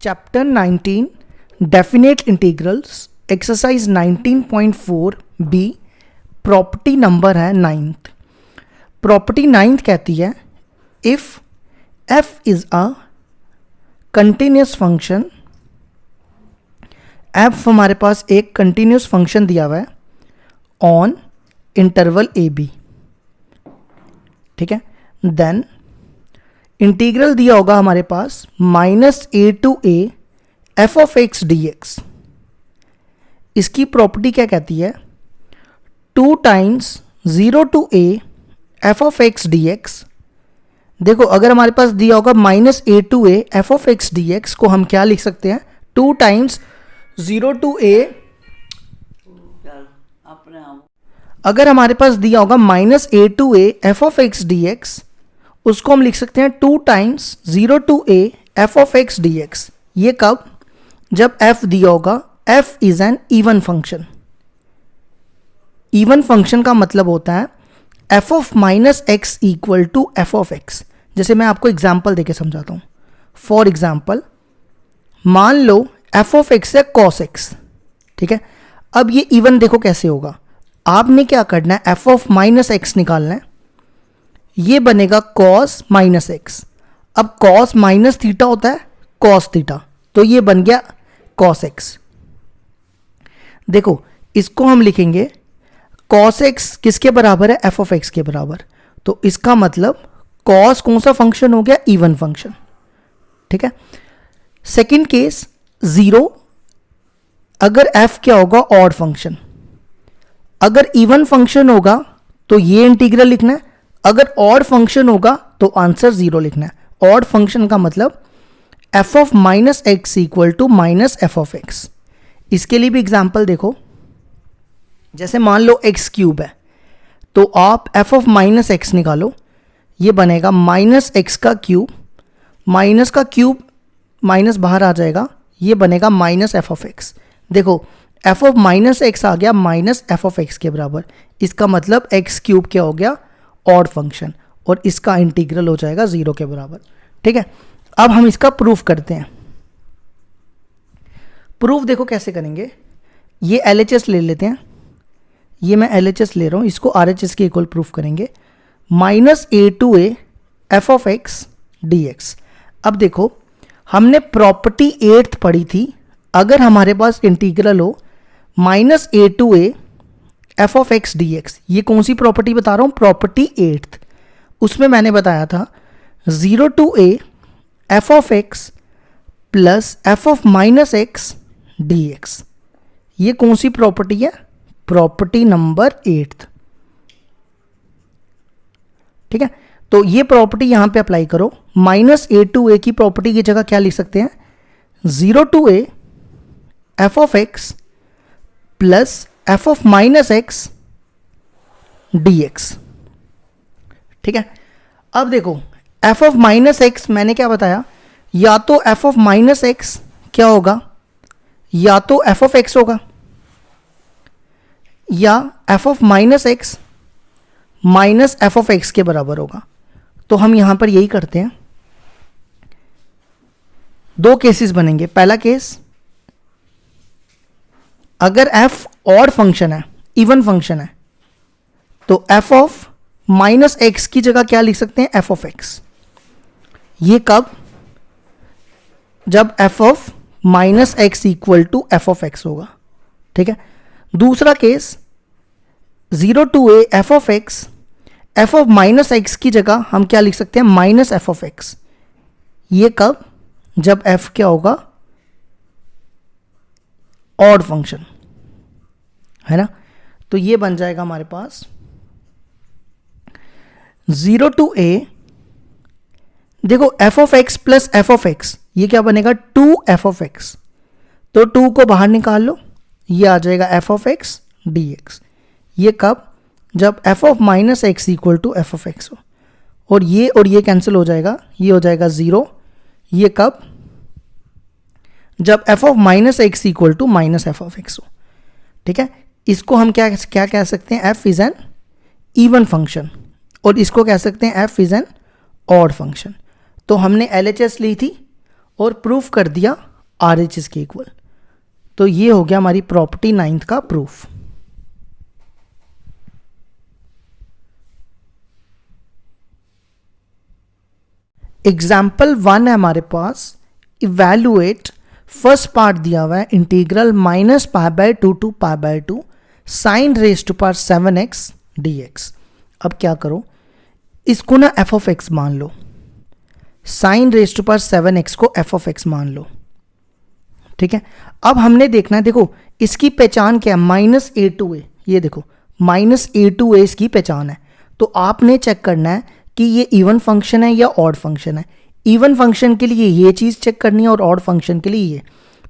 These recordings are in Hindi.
Chapter 19 definite integrals exercise 19.4 B property number है 9th। प्रॉपर्टी 9th कहती है if f is a continuous function, f हमारे पास एक कंटिन्यूस फंक्शन दिया हुआ है ऑन इंटरवल ए बी, ठीक है। देन इंटीग्रल दिया होगा हमारे पास -a to a f of x dx। इसकी प्रॉपर्टी क्या कहती है 2 times 0 to a f of x dx। देखो अगर हमारे पास दिया होगा -a to a f of x dx को हम क्या लिख सकते हैं 2 times 0 to a। अगर हमारे पास दिया होगा -a to a f of x dx उसको हम लिख सकते हैं 2 times 0 to a f of x dx। ये कब? जब f दिया होगा f is an even function. Even function का मतलब होता है f of -x equal to f of x। जैसे मैं आपको एग्जाम्पल देके समझाता हूँ। फॉर एग्जाम्पल मान लो f of x है cos x, ठीक है। अब ये इवन देखो कैसे होगा, आपने क्या करना है f of -x निकालना है, ये बनेगा cos -x। अब cos माइनस थीटा होता है cos थीटा, तो ये बन गया cos x। देखो इसको हम लिखेंगे cos x किसके बराबर है f of x के बराबर, तो इसका मतलब cos कौन सा फंक्शन हो गया इवन फंक्शन, ठीक है। सेकंड केस 0, अगर f क्या होगा ऑड फंक्शन। अगर इवन फंक्शन होगा तो ये इंटीग्रल लिखना है, अगर ऑड फंक्शन होगा तो आंसर 0 लिखना है। ऑड फंक्शन का मतलब f of -x equal to -f of x। इसके लिए भी एग्जाम्पल देखो, जैसे मान लो x क्यूब है तो आप f of -x निकालो, ये बनेगा -x का क्यूब, माइनस का क्यूब माइनस बाहर आ जाएगा, ये बनेगा -f of x। देखो f of -x आ गया -f of x के बराबर, इसका मतलब x क्यूब क्या हो गया ऑड फंक्शन, और इसका इंटीग्रल हो जाएगा 0 के बराबर, ठीक है। अब हम इसका प्रूफ करते हैं। प्रूफ देखो कैसे करेंगे, ये LHS ले लेते हैं, ये मैं LHS ले रहा हूँ, इसको RHS के इक्वल प्रूफ करेंगे। -a to a f of x dx। अब देखो हमने प्रॉपर्टी 8th पढ़ी थी, अगर हमारे पास इंटीग्रल हो -a to a f of x dx, ये कौन सी प्रॉपर्टी बता रहा हूँ प्रॉपर्टी 8th। उसमें मैंने बताया था 0 to a f of x plus f of -x dx। ये कौन सी प्रॉपर्टी है प्रॉपर्टी नंबर 8th, ठीक है। तो ये प्रॉपर्टी यहां पे अप्लाई करो, -a to a की प्रॉपर्टी की जगह क्या लिख सकते हैं 0 to a f of x plus f of -x dx, ठीक है। अब देखो f of -x मैंने क्या बताया, या तो f of -x क्या होगा, या तो f of x होगा, या f of -x minus f of x के बराबर होगा। तो हम यहां पर यही करते हैं, दो केसेस बनेंगे। पहला केस अगर f ऑड फंक्शन है इवन फंक्शन है तो f of -x की जगह क्या लिख सकते हैं f of x। ये कब, जब f of -x equal to f of x होगा, ठीक है। दूसरा case 0 to a f of x, f of -x की जगह हम क्या लिख सकते हैं -f of x। ये कब, जब f क्या होगा ऑड फंक्शन, है ना। तो ये बन जाएगा हमारे पास 0 to a, देखो f of x plus f of x, ये क्या बनेगा 2f of x, तो 2 को बाहर निकाल लो, ये आ जाएगा f of x dx। ये कब, जब f of -x equal to f of x हो, और ये कैंसिल हो जाएगा, ये हो जाएगा 0। ये कब, जब f of -x equal to -f of x हो, ठीक है। इसको हम क्या क्या कह सकते हैं, f is an even function, और इसको कह सकते हैं f is an odd function. तो हमने LHS ली थी और प्रूफ कर दिया आर एच इसके इक्वल। तो ये हो गया हमारी प्रॉपर्टी 9th का प्रूफ। एग्जाम्पल 1 है हमारे पास, इवैल्यूएट, फर्स्ट पार्ट दिया हुआ है integral -π/2 to π/2 sin raise to power 7x dx। अब क्या करो, इसको ना f of x मान लो, sin raise to power 7x को f of x मान लो, ठीक है। अब हमने देखना है, देखो इसकी पहचान क्या है, -a2a, ये देखो -a2a इसकी पहचान है। तो आपने चेक करना है कि ये इवन फंक्शन है या ऑड फंक्शन है। इवन फंक्शन के लिए ये चीज़ चेक करनी है और ऑड फंक्शन के लिए ये।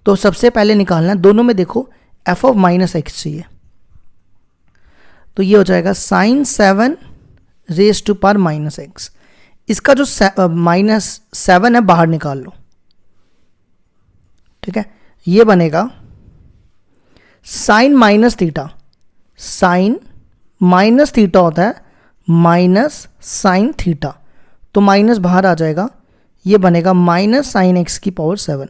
तो सबसे पहले निकालना है, दोनों में देखो f of -x चाहिए, तो ये हो जाएगा sin 7 raise to power -x। इसका जो -7 है बाहर निकाल लो, ठीक है। ये बनेगा sin -θ, sin -θ होता है sin θ, तो माइनस बाहर आ जाएगा, ये बनेगा -sin x⁻7।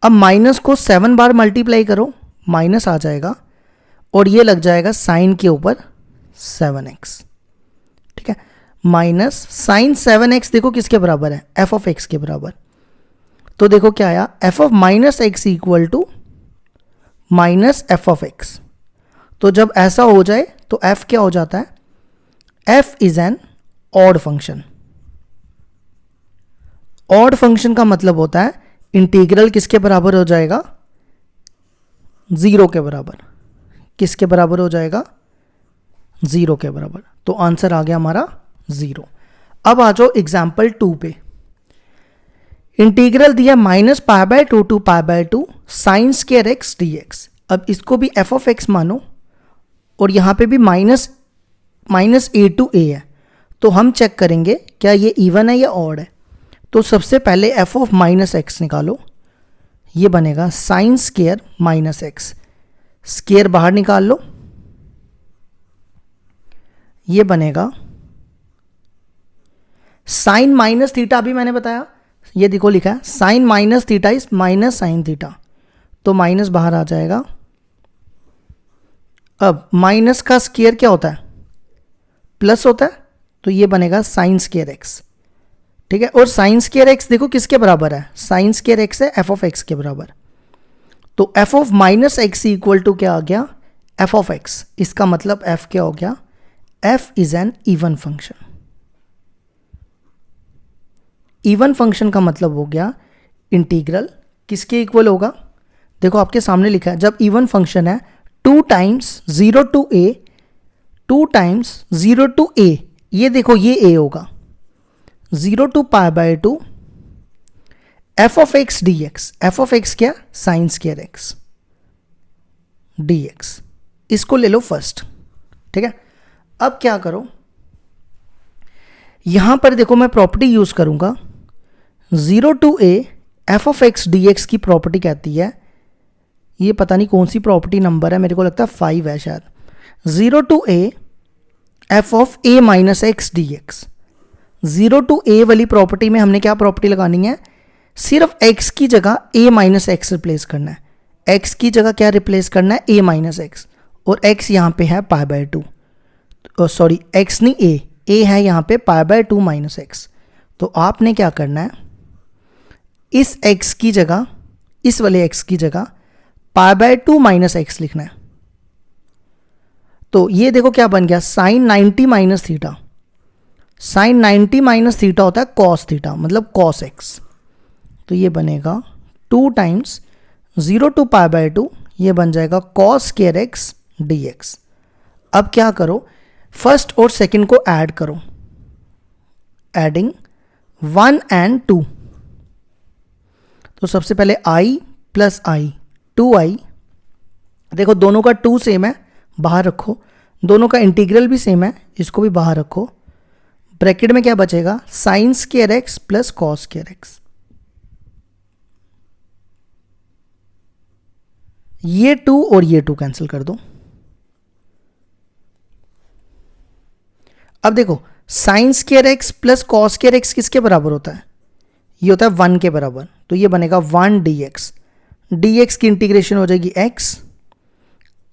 अब माइनस को 7 बार मल्टीप्लाई करो, माइनस आ जाएगा और ये लग जाएगा साइन के ऊपर 7x, ठीक है। -sin 7x देखो किसके बराबर है, f of x के बराबर। तो देखो क्या आया, f of -x equal to -f of x। तो जब ऐसा हो जाए तो f क्या हो जाता है, f is an odd function. Odd function का मतलब होता है इंटीग्रल किसके बराबर हो जाएगा, 0 के बराबर। किसके बराबर हो जाएगा, 0 के बराबर। तो आंसर आ गया हमारा 0। अब आ जाओ एग्जाम्पल 2 पे। इंटीग्रल दिया -π/2 to π/2 sin square x dx। अब इसको भी f of x मानो और यहाँ पे भी -a to a है, तो हम चेक करेंगे क्या ये इवन है या ऑड है। तो सबसे पहले f of -x निकालो, ये बनेगा sin स्क्वायर -x, स्क्वायर बाहर निकाल लो, ये बनेगा sin -θ भी मैंने बताया, ये देखो लिखा है sin -θ इज -sin θ, तो माइनस बाहर आ जाएगा। अब माइनस का स्क्वायर क्या होता है, प्लस होता है, तो ये बनेगा sin स्क्वायर x, ठीक है। और sin स्क्वायर x देखो किसके बराबर है, sin स्क्वायर x है f of x के बराबर। तो f of -x equal to क्या आ गया, f of x। इसका मतलब f क्या हो गया, f is an even function. Even function का मतलब हो गया इंटीग्रल किसके इक्वल होगा, देखो आपके सामने लिखा है, जब इवन फंक्शन है 2 times 0 to a, 2 times 0 to a, ये देखो ये a होगा, 0 to π/2 f of x dx। f of x क्या, sin स्क्वायर x dx। इसको ले लो फर्स्ट, ठीक है। अब क्या करो, यहां पर देखो मैं प्रॉपर्टी यूज करूंगा, 0 to a f of x dx की प्रॉपर्टी कहती है, ये पता नहीं कौन सी प्रॉपर्टी नंबर है, मेरे को लगता है 5 है शायद। 0 to a f of a minus x dx। 0 to a वाली प्रॉपर्टी में हमने क्या प्रॉपर्टी लगानी है, सिर्फ x की जगह a माइनस एक्स रिप्लेस करना है। x की जगह क्या रिप्लेस करना है, a माइनस एक्स, और x यहाँ पे है π/2, सॉरी x नहीं a है यहाँ पे π/2 माइनस एक्स। तो आपने क्या करना है, इस x की जगह, इस वाले x की जगह π/2 माइनस एक्स लिखना है। तो ये देखो क्या बन गया, sin 90 minus theta. sin 90 minus theta होता है cos थीटा, मतलब cos x। तो ये बनेगा 2 टाइम्स 0 to π/2, ये बन जाएगा cos स्क्वायर x dx। अब क्या करो, फर्स्ट और सेकंड को ऐड करो, एडिंग 1 and 2। तो सबसे पहले i प्लस i, 2i, देखो दोनों का 2 सेम है, बाहर रखो, दोनों का इंटीग्रल भी सेम है, इसको भी बाहर रखो। ब्रैकेट में क्या बचेगा, sine square x plus cos square x. ये 2 और ये 2 कैंसिल कर दो। अब देखो sine square x plus cos square x किसके बराबर होता है, ये होता है 1 के बराबर, तो ये बनेगा 1 dx। dx की इंटीग्रेशन हो जाएगी x।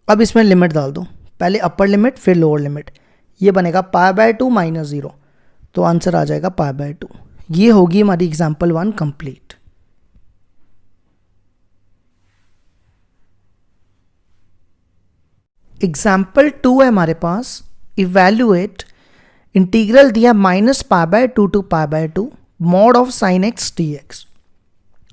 अब इसमें लिमिट डाल दो, पहले अपर लिमिट फिर लोअर लिमिट, ये बनेगा π/2 माइनस 0, तो आंसर आ जाएगा π/2। ये होगी हमारी एग्जाम्पल 1 कंप्लीट। एग्जाम्पल 2 है हमारे पास, इवेल्युएट इंटीग्रल दिया -π/2 to π/2 mod of sin x dx।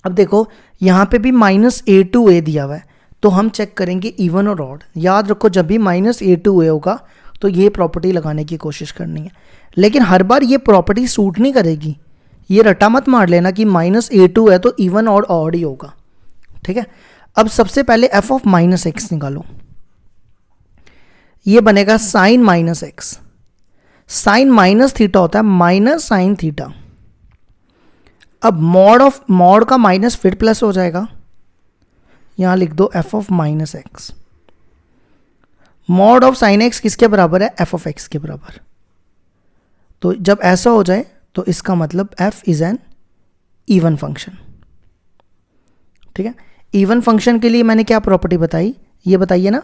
अब देखो यहाँ पे भी -a टू a दिया हुआ है, तो हम चेक करेंगे इवन और ऑड। याद रखो जब भी -a टू a होगा तो ये प्रॉपर्टी लगाने की कोशिश करनी है, लेकिन हर बार ये प्रॉपर्टी सूट नहीं करेगी। ये रटा मत मार लेना कि -a टू है तो इवन और ऑड ही होगा, ठीक है। अब सबसे पहले f ऑफ -x निकालो, ये बनेगा sine -x। Sine minus theta होता है माइनस साइन थीटा। अब मॉड का माइनस फिर प्लस हो जाएगा, यहां लिख दो f of -x। Mod of sine x किसके बराबर है? f ऑफ x के बराबर। तो जब ऐसा हो जाए तो इसका मतलब f is an even function, ठीक है। इवन फंक्शन के लिए मैंने क्या प्रॉपर्टी बताई, ये बताइए ना,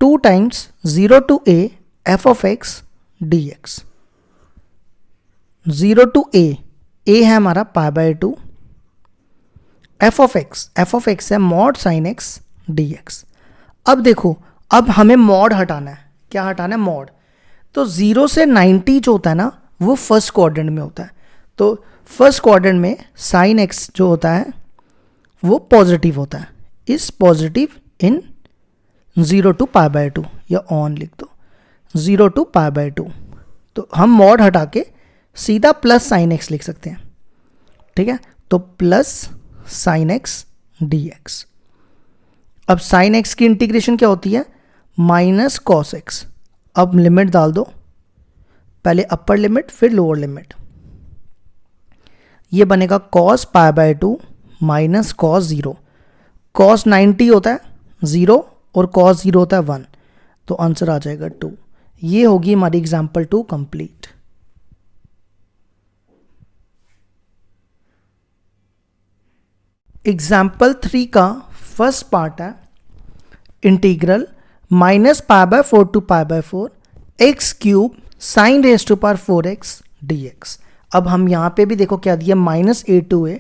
2 times 0 to a f of x dx। 0 to a है हमारा π/2, f ऑफ x है मॉड साइन x dx। अब देखो, अब हमें मॉड हटाना है। क्या हटाना है? मॉड। तो 0 से 90 जो होता है ना, वो फर्स्ट क्वाड्रेंट में होता है। तो फर्स्ट क्वाड्रेंट में साइन x जो होता है वो पॉजिटिव होता है, इज पॉजिटिव इन 0 टू π/2, या ऑन लिख दो 0 टू π/2। तो हम मॉड हटा के सीधा प्लस साइन x लिख सकते हैं, ठीक है। तो प्लस साइन x dx। अब साइन x की इंटीग्रेशन क्या होती है? Minus cos x। अब लिमिट डाल दो, पहले अपर लिमिट फिर लोअर लिमिट, ये बनेगा cos π/2 माइनस कॉस 0। cos 90 होता है 0 और cos 0 होता है 1, तो आंसर आ जाएगा 2। ये होगी हमारी एग्जाम्पल 2 कंप्लीट। एग्जाम्पल 3 का फर्स्ट पार्ट है integral -π/4 to π/4 x³ sin raise to power 4x dx। अब हम यहां पे भी देखो क्या दिया, -a टू a,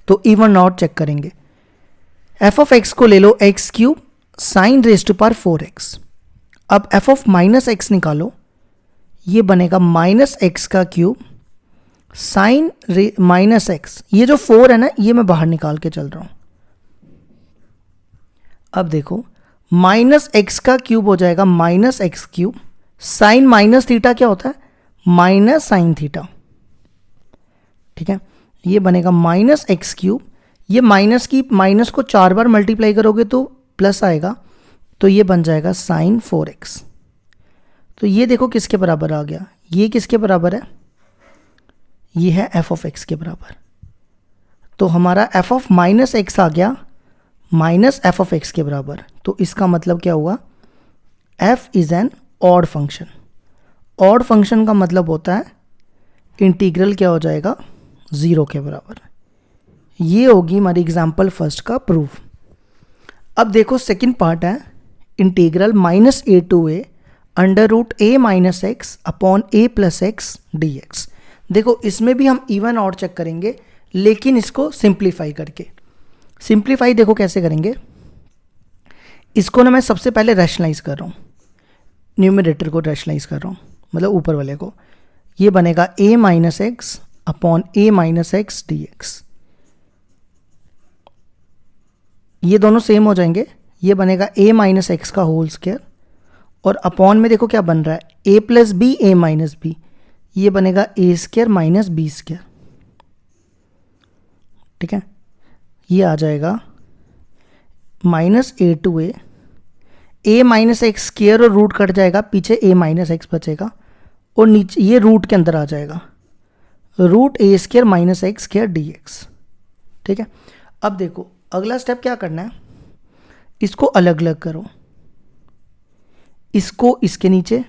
तो इवन आउट चेक करेंगे। f ऑफ x को ले लो x³ sin raise to power 4x। अब f ऑफ -x निकालो, ये बनेगा -x का क्यूब साइन -x। ये जो 4 है ना, ये मैं बाहर निकाल के चल रहा हूं। अब देखो -x का क्यूब हो जाएगा -x³ साइन माइनस थीटा क्या होता है? माइनस साइन थीटा, ठीक है। ये बनेगा -x³। ये माइनस को 4 बार मल्टीप्लाई करोगे तो प्लस आएगा, तो ये बन जाएगा साइन 4x। तो ये देखो किसके बराबर आ गया, ये किसके बराबर है? ये है f ऑफ x के बराबर। तो हमारा f ऑफ -x आ गया माइनस f ऑफ x के बराबर। तो इसका मतलब क्या हुआ? f is an odd function. Odd function का मतलब होता है इंटीग्रल क्या हो जाएगा? 0 के बराबर। ये होगी हमारी एग्जाम्पल फर्स्ट का प्रूफ। अब देखो सेकंड पार्ट है integral -a to a √a minus x upon a plus x dx। देखो इसमें भी हम इवन ऑड चेक करेंगे, लेकिन इसको सिंप्लीफाई करके। सिंप्लीफाई देखो कैसे करेंगे, इसको ना मैं सबसे पहले रैशनलाइज कर रहा हूँ, न्यूमरेटर को रैशनलाइज कर रहा हूँ, मतलब ऊपर वाले को। ये बनेगा a minus X upon a minus X dx। ये दोनों सेम हो जाएंगे, ये बनेगा a माइनस एक्स का होल स्क्वायर, और अपॉन में देखो क्या बन रहा है, a plus B a minus B, ये बनेगा a square minus B square, ठीक है। ये आ जाएगा -a to a minus X square और रूट कट जाएगा, पीछे a माइनस एक्स बचेगा, और नीचे ये रूट के अंदर आ जाएगा √a square minus X square dx, ठीक है। अब देखो अगला स्टेप क्या करना है, इसको अलग अलग करो, इसको इसके नीचे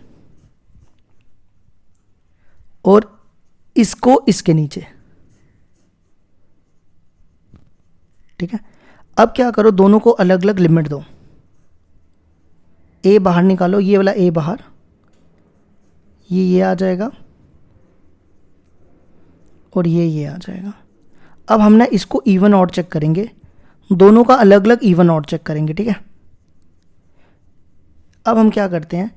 और इसको इसके नीचे, ठीक है, अब क्या करो, दोनों को अलग अलग लिमिट दो। ए बाहर निकालो, ये वाला ए बाहर, ये आ जाएगा और ये आ जाएगा। अब हम ना इसको इवन ऑड चेक करेंगे, दोनों का अलग अलग इवन ऑड चेक करेंगे। ठीक है, अब हम क्या करते हैं,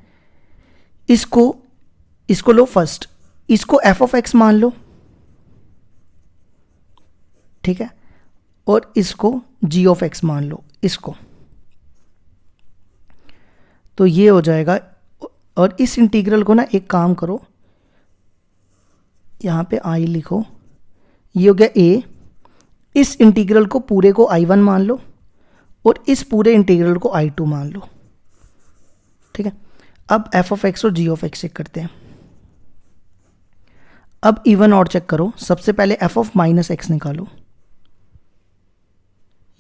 इसको लो फर्स्ट, इसको एफ ऑफ एक्स मान लो। ठीक है, और इसको जी ऑफ एक्स मान लो इसको, तो ये हो जाएगा। और इस इंटीग्रल को ना एक काम करो, यहाँ पे आई लिखो, ये हो गया ए। इस इंटीग्रल को पूरे को I1 मान लो और इस पूरे इंटीग्रल को I2 मान लो। ठीक है, अब एफ ऑफ एक्स और जी ऑफ एक्स चेक करते हैं। अब इवन और चेक करो, सबसे पहले एफ ऑफ माइनस एक्स निकालो,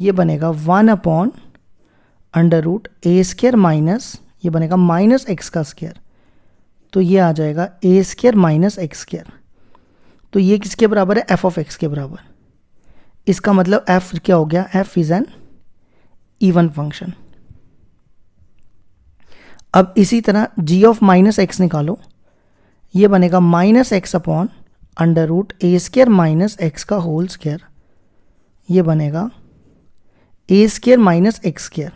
ये बनेगा 1/√a² माइनस, ये बनेगा माइनस एक्स का स्क्वायर, तो ये आ जाएगा a² माइनस x²। तो ये किसके बराबर है, एफ ऑफ एक्स के बराबर। इसका मतलब f क्या हो गया, f is an even function. अब इसी तरह g ऑफ माइनस एक्स निकालो, ये बनेगा minus X upon √a² minus X का होल स्क्वायर, ये बनेगा a² माइनस x²।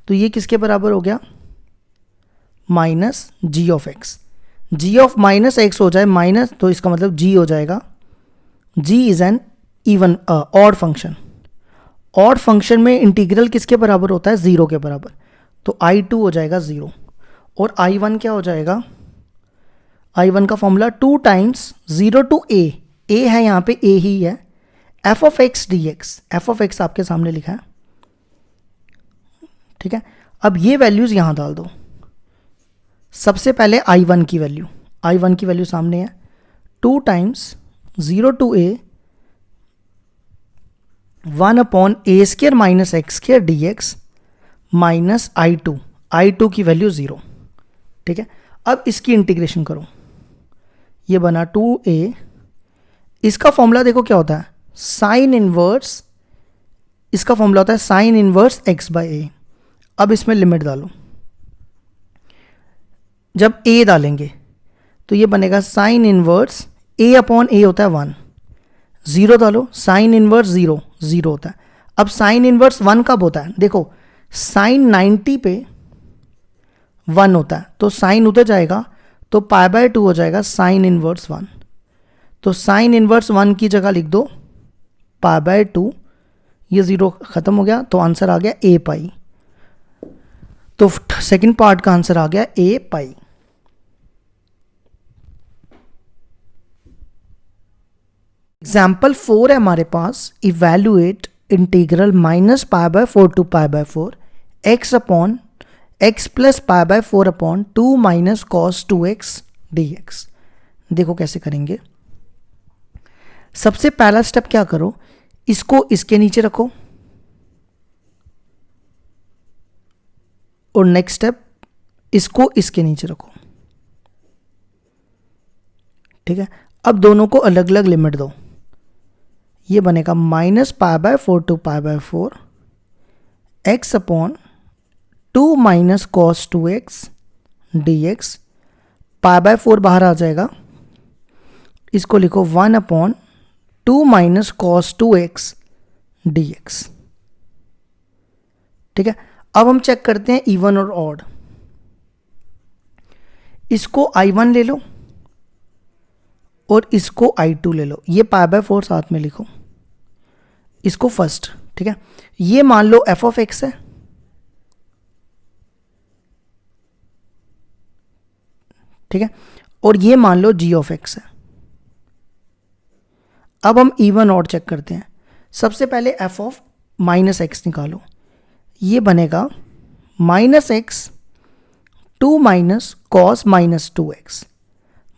तो ये किसके बराबर हो गया, minus G of X. G of minus X हो जाए माइनस, तो इसका मतलब g हो जाएगा, g is an even odd function. Odd function में इंटीग्रल किसके बराबर होता है, 0 के बराबर, तो I2 हो जाएगा 0 और I1 क्या हो जाएगा, I1 का फॉर्मूला 2 टाइम्स 0 टू a है यहाँ पे, a ही है, F of x D x. F of x आपके सामने लिखा है। ठीक है, अब ये वैल्यूज यहां डाल दो। सबसे पहले I1 की वैल्यू, I1 की वैल्यू सामने है, 2 times 0 to a 1/a² minus x² dx minus I2 की वैल्यू 0। ठीक है, अब इसकी इंटीग्रेशन करो, ये बना 2a, इसका फॉर्मूला देखो क्या होता है, साइन इनवर्स, इसका फॉर्मूला होता है साइन इनवर्स x/a। अब इसमें लिमिट डालो, जब a डालेंगे तो ये बनेगा sine inverse a upon a होता है 1, 0 डालो, साइन इनवर्स 0 होता है। अब साइन इनवर्स 1 कब होता है, देखो साइन 90 पे 1 होता है, तो साइन उधर जाएगा तो π/2 हो जाएगा साइन इनवर्स 1। तो साइन इनवर्स 1 की जगह लिख दो π/2, ये 0 खत्म हो गया, तो आंसर आ गया a पाई। तो सेकंड पार्ट का आंसर आ गया a पाई। एग्जाम्पल 4 है हमारे पास, evaluate integral -π/4 to π/4 x upon x plus π/4 upon 2 minus cos 2x dx। देखो कैसे करेंगे। सबसे पहला स्टेप क्या करो, इसको इसके नीचे रखो, और नेक्स्ट स्टेप इसको इसके नीचे रखो। ठीक है, अब दोनों को अलग अलग लिमिट दो, ये बनेगा -π/4 to π/4 x upon 2 minus cos 2x dx। π/4 बाहर आ जाएगा, इसको लिखो 1/2 माइनस cos 2x dx। ठीक है, अब हम चेक करते हैं इवन और ऑड। इसको I1 ले लो और इसको I2 ले लो, ये π/4 साथ में लिखो, इसको फर्स्ट। ठीक है, ये मान लो f ऑफ x है, ठीक है, और ये मान लो g ऑफ x है। अब हम इवन ऑड चेक करते हैं। सबसे पहले f ऑफ माइनस एक्स निकालो, ये बनेगा -x 2 minus cos -2x,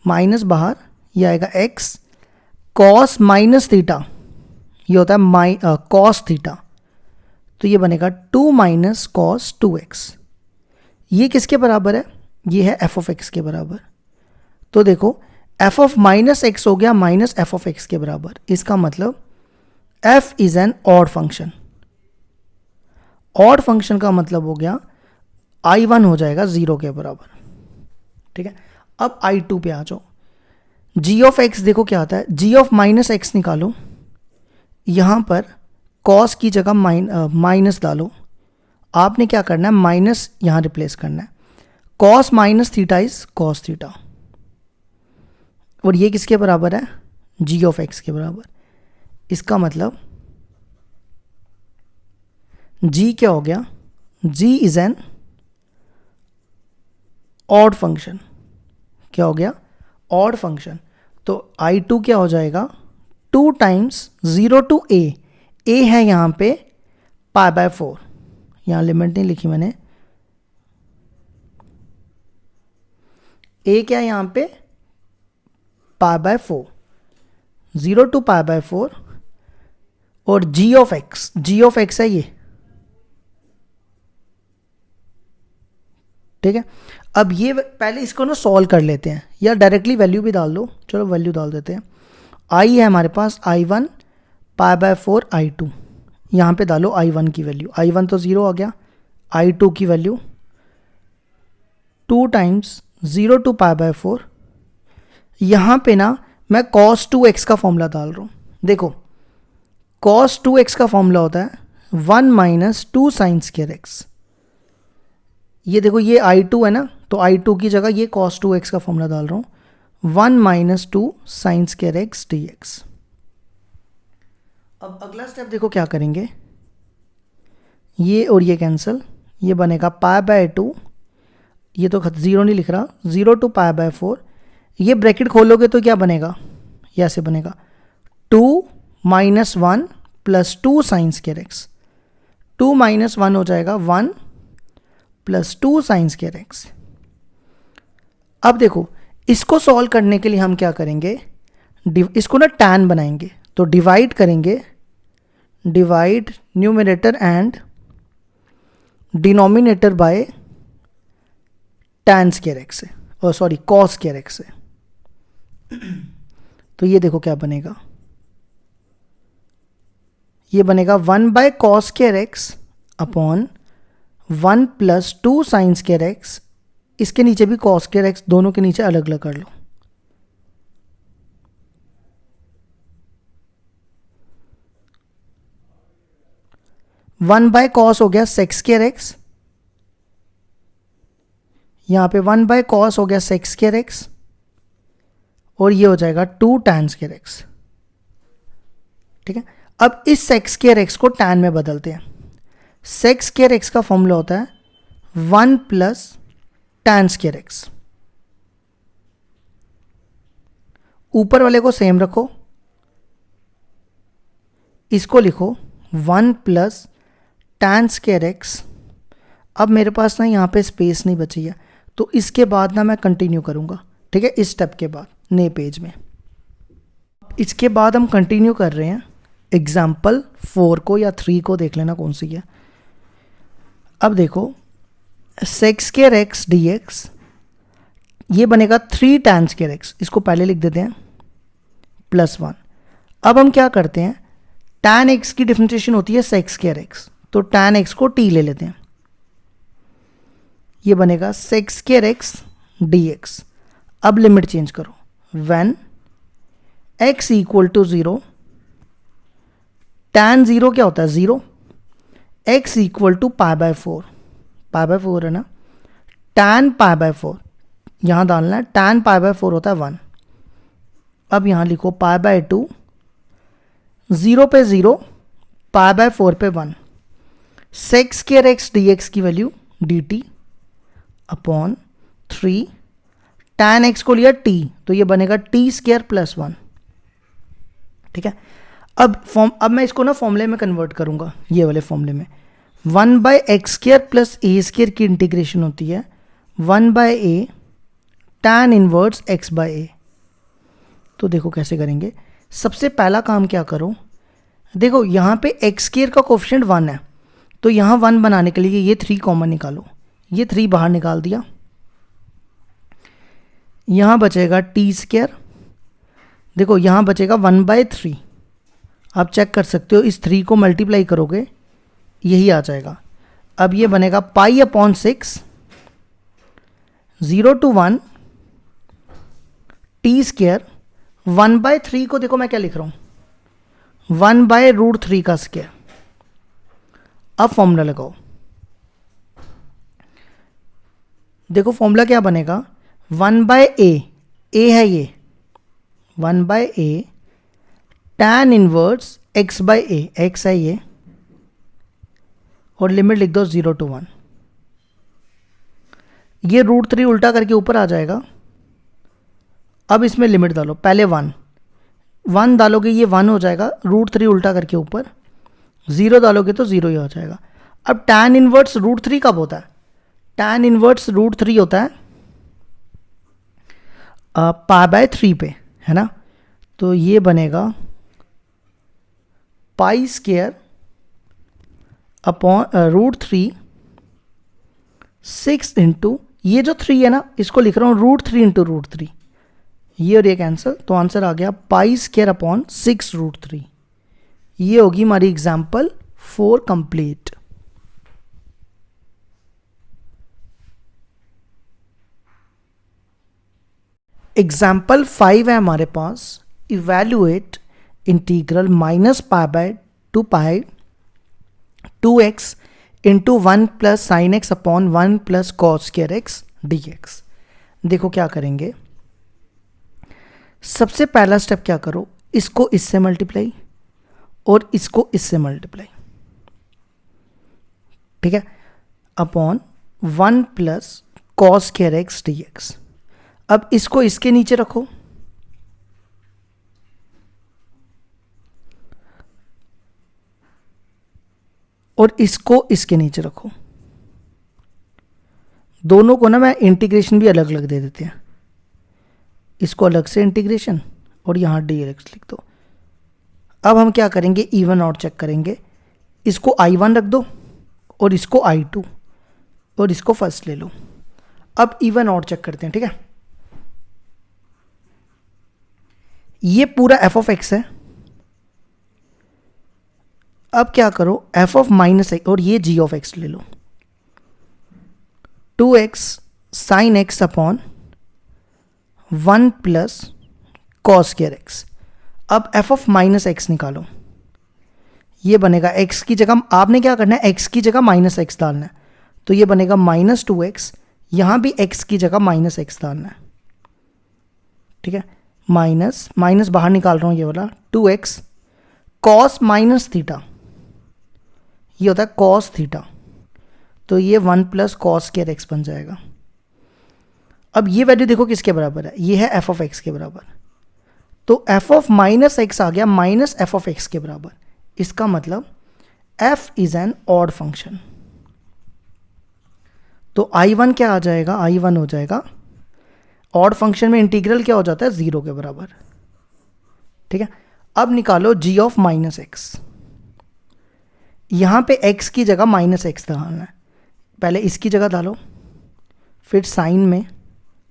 minus बाहर, ये आएगा x कॉस माइनस थीटा, ये होता है कॉस थीटा, तो ये बनेगा 2 माइनस कॉस 2x। ये किसके बराबर है, ये है एफ ऑफ एक्स के बराबर। तो देखो एफ ऑफ माइनस एक्स हो गया माइनस एफ ऑफ एक्स के बराबर, इसका मतलब f is an odd function. Odd function का मतलब हो गया I1 हो जाएगा 0 के बराबर, ठीक है। अब I2 पे आ जाओ। g ऑफ x देखो क्या आता है, g ऑफ माइनस एक्स निकालो, यहां पर cos की जगह माइनस डालो। आपने क्या करना है, माइनस यहां रिप्लेस करना है। cos minus theta is cos theta, और ये किसके बराबर है, g ऑफ x के बराबर। इसका मतलब g क्या हो गया, g is an odd function. क्या हो गया, ऑड फंक्शन। तो I2 क्या हो जाएगा, 2 टाइम्स 0 टू a है यहां पे π/4, यहां लिमिट नहीं लिखी मैंने, a क्या है यहां पे π/4, 0 टू π/4, और g ऑफ x है ये, ठीक है। अब ये पहले इसको ना सॉल्व कर लेते हैं, या डायरेक्टली वैल्यू भी डाल दो, चलो वैल्यू डाल देते हैं। I है हमारे पास I1 π/4 I2, यहाँ पे डालो I1 की वैल्यू, I1 तो 0 आ गया, I2 की वैल्यू 2 टाइम्स 0 टू π/4। यहाँ पे ना मैं cos 2x का फॉर्मूला डाल रहा हूँ। देखो cos 2x का फॉर्मूला होता है 1 माइनस 2 साइन स्क्वायर x। ये देखो ये I2 है ना, तो I2 की जगह ये cos 2x का फॉर्मूला डाल रहा हूँ, 1 minus 2 sine square x dx। अब अगला स्टेप देखो क्या करेंगे, ये और ये कैंसिल, ये बनेगा π/2, ये तो 0 नहीं लिख रहा, 0 टू π/4, ये ब्रैकेट खोलोगे तो क्या बनेगा, ये ऐसे बनेगा 2 minus 1 plus 2 sine square x। 2 minus 1 हो जाएगा 1 प्लस 2 साइन स्क्वायर x। अब देखो इसको सॉल्व करने के लिए हम क्या करेंगे, इसको ना tan बनाएंगे, तो डिवाइड करेंगे, divide numerator and denominator by tan square x से, और सॉरी cos स्क्वायर x से। तो ये देखो क्या बनेगा, ये बनेगा 1 by cos square x upon 1 plus 2 sine square x। इसके नीचे भी cos स्क्वायर x, दोनों के नीचे अलग अलग कर लो। वन बाय कॉस हो गया सेक स्क्वायर एक्स, यहां पे 1 बाय कॉस हो गया सेक स्क्वायर एक्स, और ये हो जाएगा 2 tan स्क्वायर एक्स। ठीक है, अब इस सेक स्क्वायर एक्स को tan में बदलते हैं। सेक स्क्वायर एक्स का फॉर्मूला होता है 1 प्लस tan स्क्वायर एक्स। ऊपर वाले को सेम रखो, इसको लिखो 1 प्लस tan स्क्वायर एक्स। अब मेरे पास ना यहाँ पे स्पेस नहीं बची है, तो इसके बाद ना मैं कंटिन्यू करूँगा। ठीक है, इस स्टेप के बाद नए पेज में। इसके बाद हम कंटिन्यू कर रहे हैं एग्जाम्पल 4 को या 3 को, देख लेना कौन सी है। अब देखो sec square x D x, ये बनेगा 3 tan स्क्वायर एक्स, इसको पहले लिख देते हैं प्लस 1। अब हम क्या करते हैं, tan एक्स की डिफरेंशिएशन होती है सेक स्क्वायर एक्स, तो tan एक्स को t ले लेते हैं। ये बनेगा sec square x D X. अब लिमिट चेंज करो, when x equal to 0, tan 0 क्या होता है 0, x इक्वल टू π/4, π/4 है ना, tan π/4 यहां डालना है, tan π/4 होता है 1। अब यहां लिखो π/2, 0 पे 0, π/4 पे 1, sec square x D x की value dt upon 3, tan x को लिया t, तो ये बनेगा t स्क्वायर प्लस 1। ठीक है, अब मैं इसको ना फॉर्मूले में कन्वर्ट करूंगा, ये वाले फॉर्मूले में 1 बाय एक्स स्क्वायर प्लस ए स्क्वायर की इंटीग्रेशन होती है 1 बाय ए tan इनवर्स x बाय ए। तो देखो कैसे करेंगे, सबसे पहला काम क्या करो, देखो यहाँ पे एक्स स्क्वायर का कोफिशिएंट 1 है, तो यहाँ 1 बनाने के लिए ये 3 कॉमन निकालो, ये 3 बाहर निकाल दिया, यहाँ बचेगा टी स्क्वायर। देखो यहाँ बचेगा 1 बाय 3, आप चेक कर सकते हो, इस 3 को मल्टीप्लाई करोगे यही आ जाएगा। अब ये बनेगा pi upon 6 0 to 1 T square 1/3 को देखो मैं क्या लिख रहा हूं 1/√3 का स्क्वायर। अब फॉर्मूला लगाओ, देखो फॉर्मूला क्या बनेगा 1/a, a है ये 1/a tan inverse x/a, x है ये, और लिमिट लिख दो 0 to 1। ये √3 उल्टा करके ऊपर आ जाएगा। अब इसमें लिमिट डालो, पहले 1 डालोगे ये 1 हो जाएगा, √3 उल्टा करके ऊपर, 0 डालोगे तो 0 ही हो जाएगा। अब tan इनवर्स √3 कब होता है? tan इनवर्स √3 होता है π/3 पे, है ना। तो ये बनेगा पाई स्क्वायर अपॉन √3 6 इंटू ये जो 3 है ना, इसको लिख रहा हूँ √3 इंटू √3, ये और ये कैंसिल, तो आंसर आ गया पाई स्क्वायर अपॉन 6√3। ये होगी हमारी एग्जाम्पल 4 कंप्लीट। एग्जाम्पल 5 है हमारे पास, इवेल्युएट इंटीग्रल -π/2 पाई 2x into 1 plus sine x upon 1 plus cos square X dx। देखो क्या करेंगे, सबसे पहला स्टेप क्या करो, इसको इससे मल्टीप्लाई और इसको इससे मल्टीप्लाई, ठीक है, upon 1 plus cos square X dx। अब इसको इसके नीचे रखो, और इसको इसके नीचे रखो। दोनों को ना मैं इंटीग्रेशन भी अलग अलग दे देते हैं, इसको अलग से इंटीग्रेशन और यहाँ dx लिख दो। अब हम क्या करेंगे, इवन आउट चेक करेंगे, इसको I1 रख दो और इसको I2 और इसको फर्स्ट ले लो। अब इवन आउट चेक करते हैं, ठीक है। ये पूरा f ऑफ x है। अब क्या करो, f ऑफ -x और ये g ऑफ x ले लो, 2x sine x upon 1 plus cos square X. अब f ऑफ -x निकालो, ये बनेगा x की जगह, आपने क्या करना है x की जगह -x डालना है, तो ये बनेगा -2x, यहां भी x की जगह -x डालना है, ठीक है। माइनस माइनस बाहर निकाल रहा हूं, ये वाला 2x कॉस माइनस थीटा, ये होता है कॉस थीटा, तो ये 1 प्लस कॉस स्क्वायर एक्स बन जाएगा। अब ये वैल्यू देखो किसके बराबर है, ये है f ऑफ x के बराबर, तो f ऑफ -x आ गया माइनस f ऑफ x के बराबर। इसका मतलब f is an odd function. तो I1 क्या आ जाएगा, I1 हो जाएगा, ऑड फंक्शन में इंटीग्रल क्या हो जाता है 0 के बराबर, ठीक है। अब निकालो g ऑफ -x, यहां पे x की जगह -x डालना है, पहले इसकी जगह डालो, फिर साइन में,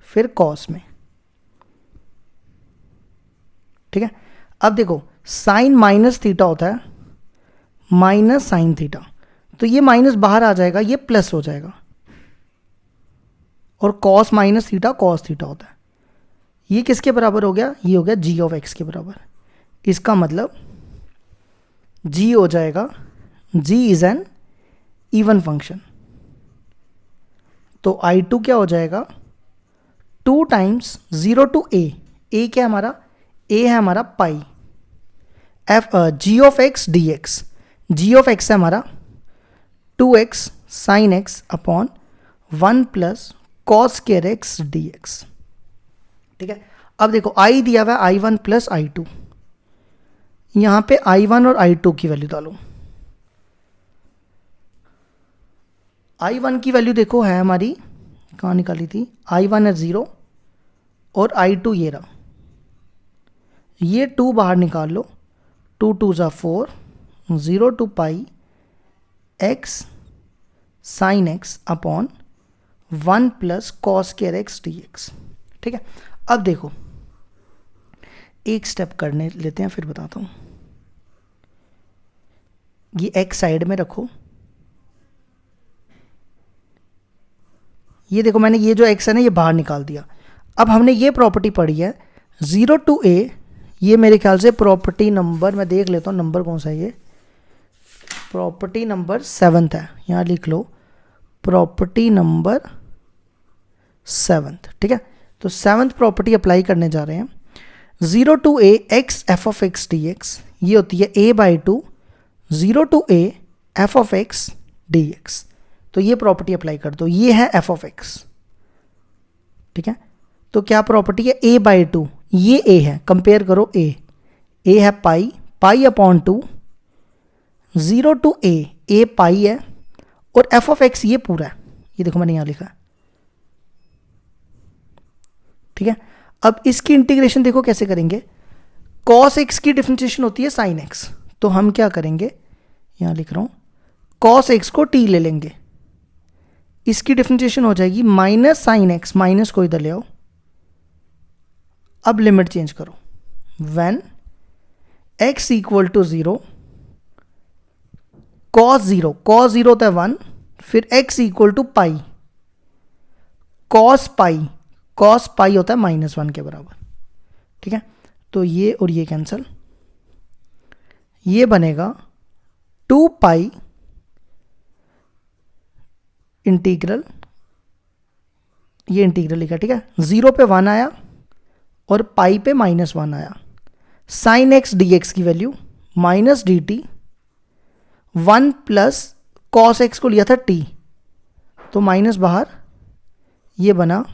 फिर कॉस में, ठीक है। अब देखो साइन माइनस थीटा होता है माइनस साइन थीटा, तो ये माइनस बाहर आ जाएगा, ये प्लस हो जाएगा, और cos minus theta cos theta होता है। ये किसके बराबर हो गया, ये हो गया g ऑफ x के बराबर। इसका मतलब g हो जाएगा, g is an even function, तो I2 क्या हो जाएगा 2 टाइम्स 0 टू a, a क्या है हमारा, a है हमारा pi g of x dx, g of x है हमारा 2x sine x upon 1 plus cos square X dx, ठीक है। अब देखो I दिया हुआ है I1 प्लस I2, यहां पे I1 और I2 की वैल्यू डालो। I1 की वैल्यू देखो है हमारी, कहाँ निकाली थी, I1 है 0 और I2 ये रहा, ये 2 बाहर निकाल लो, 2 2 ज़ा 4, 0 to pi x sine x upon 1 plus cos square X dx, ठीक है। अब देखो एक स्टेप करने लेते हैं फिर बताता हूँ। ये एक्स साइड में रखो, ये देखो मैंने ये जो एक्स है ना ये बाहर निकाल दिया। अब हमने ये प्रॉपर्टी पढ़ी है 0 to a, ये मेरे ख्याल से प्रॉपर्टी नंबर, मैं देख लेता हूँ नंबर कौन सा है, ये प्रॉपर्टी नंबर 7 है, यहाँ लिख लो प्रॉपर्टी नंबर 7, ठीक है। तो 7th प्रॉपर्टी अप्लाई करने जा रहे हैं। 0 to a x f of x dx, ये होती है a/2 0 to a f of x dx। तो ये प्रॉपर्टी अप्लाई कर दो, ये है f of x, ठीक है। तो क्या प्रॉपर्टी है a/2, ये a है, कंपेयर करो a है पाई/2 0 to a पाई है, और f of x ये पूरा है, ये देखो मैंने यहां लिखा है, ठीक है। अब इसकी इंटीग्रेशन देखो कैसे करेंगे, cos x की डिफरेंशिएशन होती है sin x, तो हम क्या करेंगे, यहां लिख रहा हूं cos x को t ले लेंगे, इसकी डिफरेंशिएशन हो जाएगी माइनस साइन एक्स, माइनस को इधर ले आओ। अब लिमिट चेंज करो, when x equal to 0 cos 0 होता है 1, फिर x equal to pi, cos pi होता है -1 के बराबर, ठीक है। तो ये और ये कैंसिल, ये बनेगा 2 पाई इंटीग्रल, ये इंटीग्रल लिखा, ठीक है। 0 पे 1 आया और पाई पे -1 आया, साइन एक्स डी एक्स की value minus D T, 1 plus cos x को लिया था t, तो माइनस बाहर, ये बना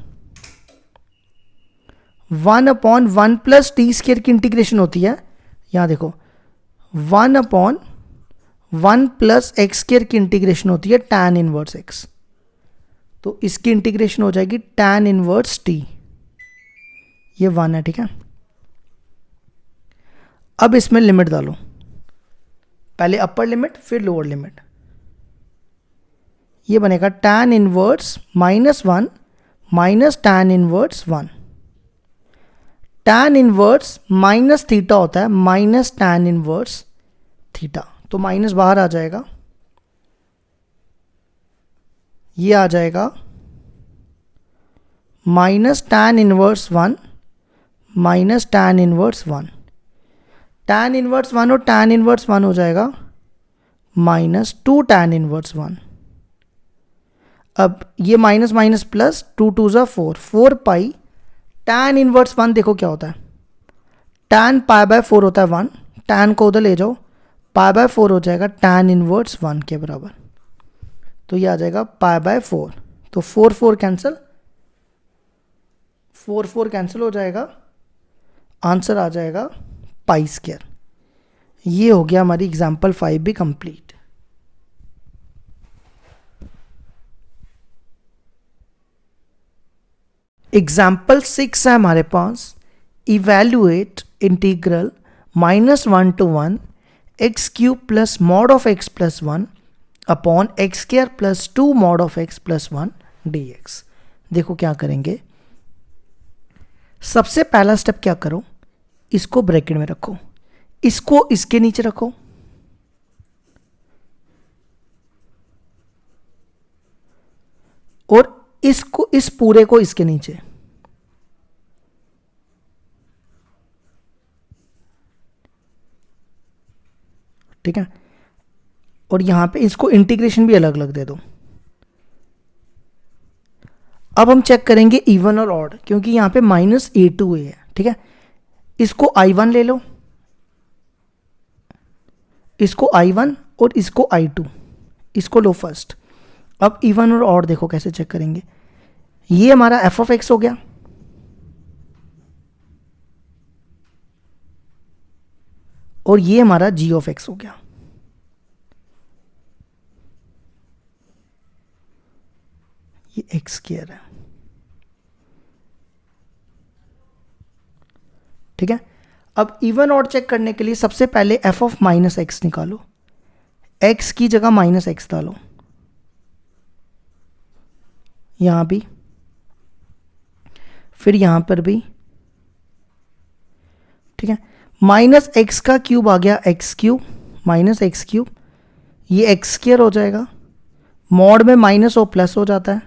1/1 प्लस टी स्क्वायर की इंटीग्रेशन होती है, यहां देखो 1/1 प्लस एक्स स्क्वायर की इंटीग्रेशन होती है tan इनवर्स x, तो इसकी इंटीग्रेशन हो जाएगी tan इनवर्स t, ये 1 है, ठीक है। अब इसमें लिमिट डालो, पहले अपर लिमिट फिर लोअर लिमिट, ये बनेगा tan inverse -1 minus tan inverse 1, tan inverse minus theta होता है माइनस tan इनवर्स थीटा, तो माइनस बाहर आ जाएगा, ये आ जाएगा minus tan inverse 1 minus tan inverse 1, tan inverse 1 और tan इनवर्स 1 हो जाएगा -2 tan इनवर्स 1। अब ये माइनस माइनस प्लस 2 2 ज़ा 4, 4 पाई tan इनवर्स 1 देखो क्या होता है, tan π/4 होता है 1, tan को उधर ले जाओ, π/4 हो जाएगा tan इनवर्स 1 के बराबर, तो ये आ जाएगा π/4, तो 4 4 कैंसिल, 4 4 कैंसिल हो जाएगा, आंसर आ जाएगा पाई स्क्वायर। ये हो गया हमारी एग्जाम्पल 5 भी कंप्लीट। एग्जाम्पल 6 है हमारे पास, evaluate integral -1 to 1 x cube plus mod of x plus 1 upon x square plus 2 mod of x plus 1 dx। देखो क्या करेंगे, सबसे पहला स्टेप क्या करो, इसको ब्रैकेट में रखो, इसको इसके नीचे रखो, और इसको, इस पूरे को इसके नीचे, ठीक है। और यहां पे इसको इंटीग्रेशन भी अलग अलग दे दो। अब हम चेक करेंगे इवन और ऑड, क्योंकि यहां पे -a to a है, ठीक है। इसको I1 ले लो, इसको I1 और इसको I2, इसको लो फर्स्ट। अब इवन और ऑड देखो कैसे चेक करेंगे, ये हमारा f of x हो गया, और ये हमारा g of x हो गया, ये x स्क्वायर है, ठीक है। अब इवन ऑड चेक करने के लिए सबसे पहले f of -x निकालो, x की जगह -x डालो, यहां भी, फिर यहां पर भी, ठीक है। -x का क्यूब आ गया x क्यूब, -x क्यूब, ये एक्स स्क्वायर हो जाएगा, मॉड में माइनस और प्लस हो जाता है,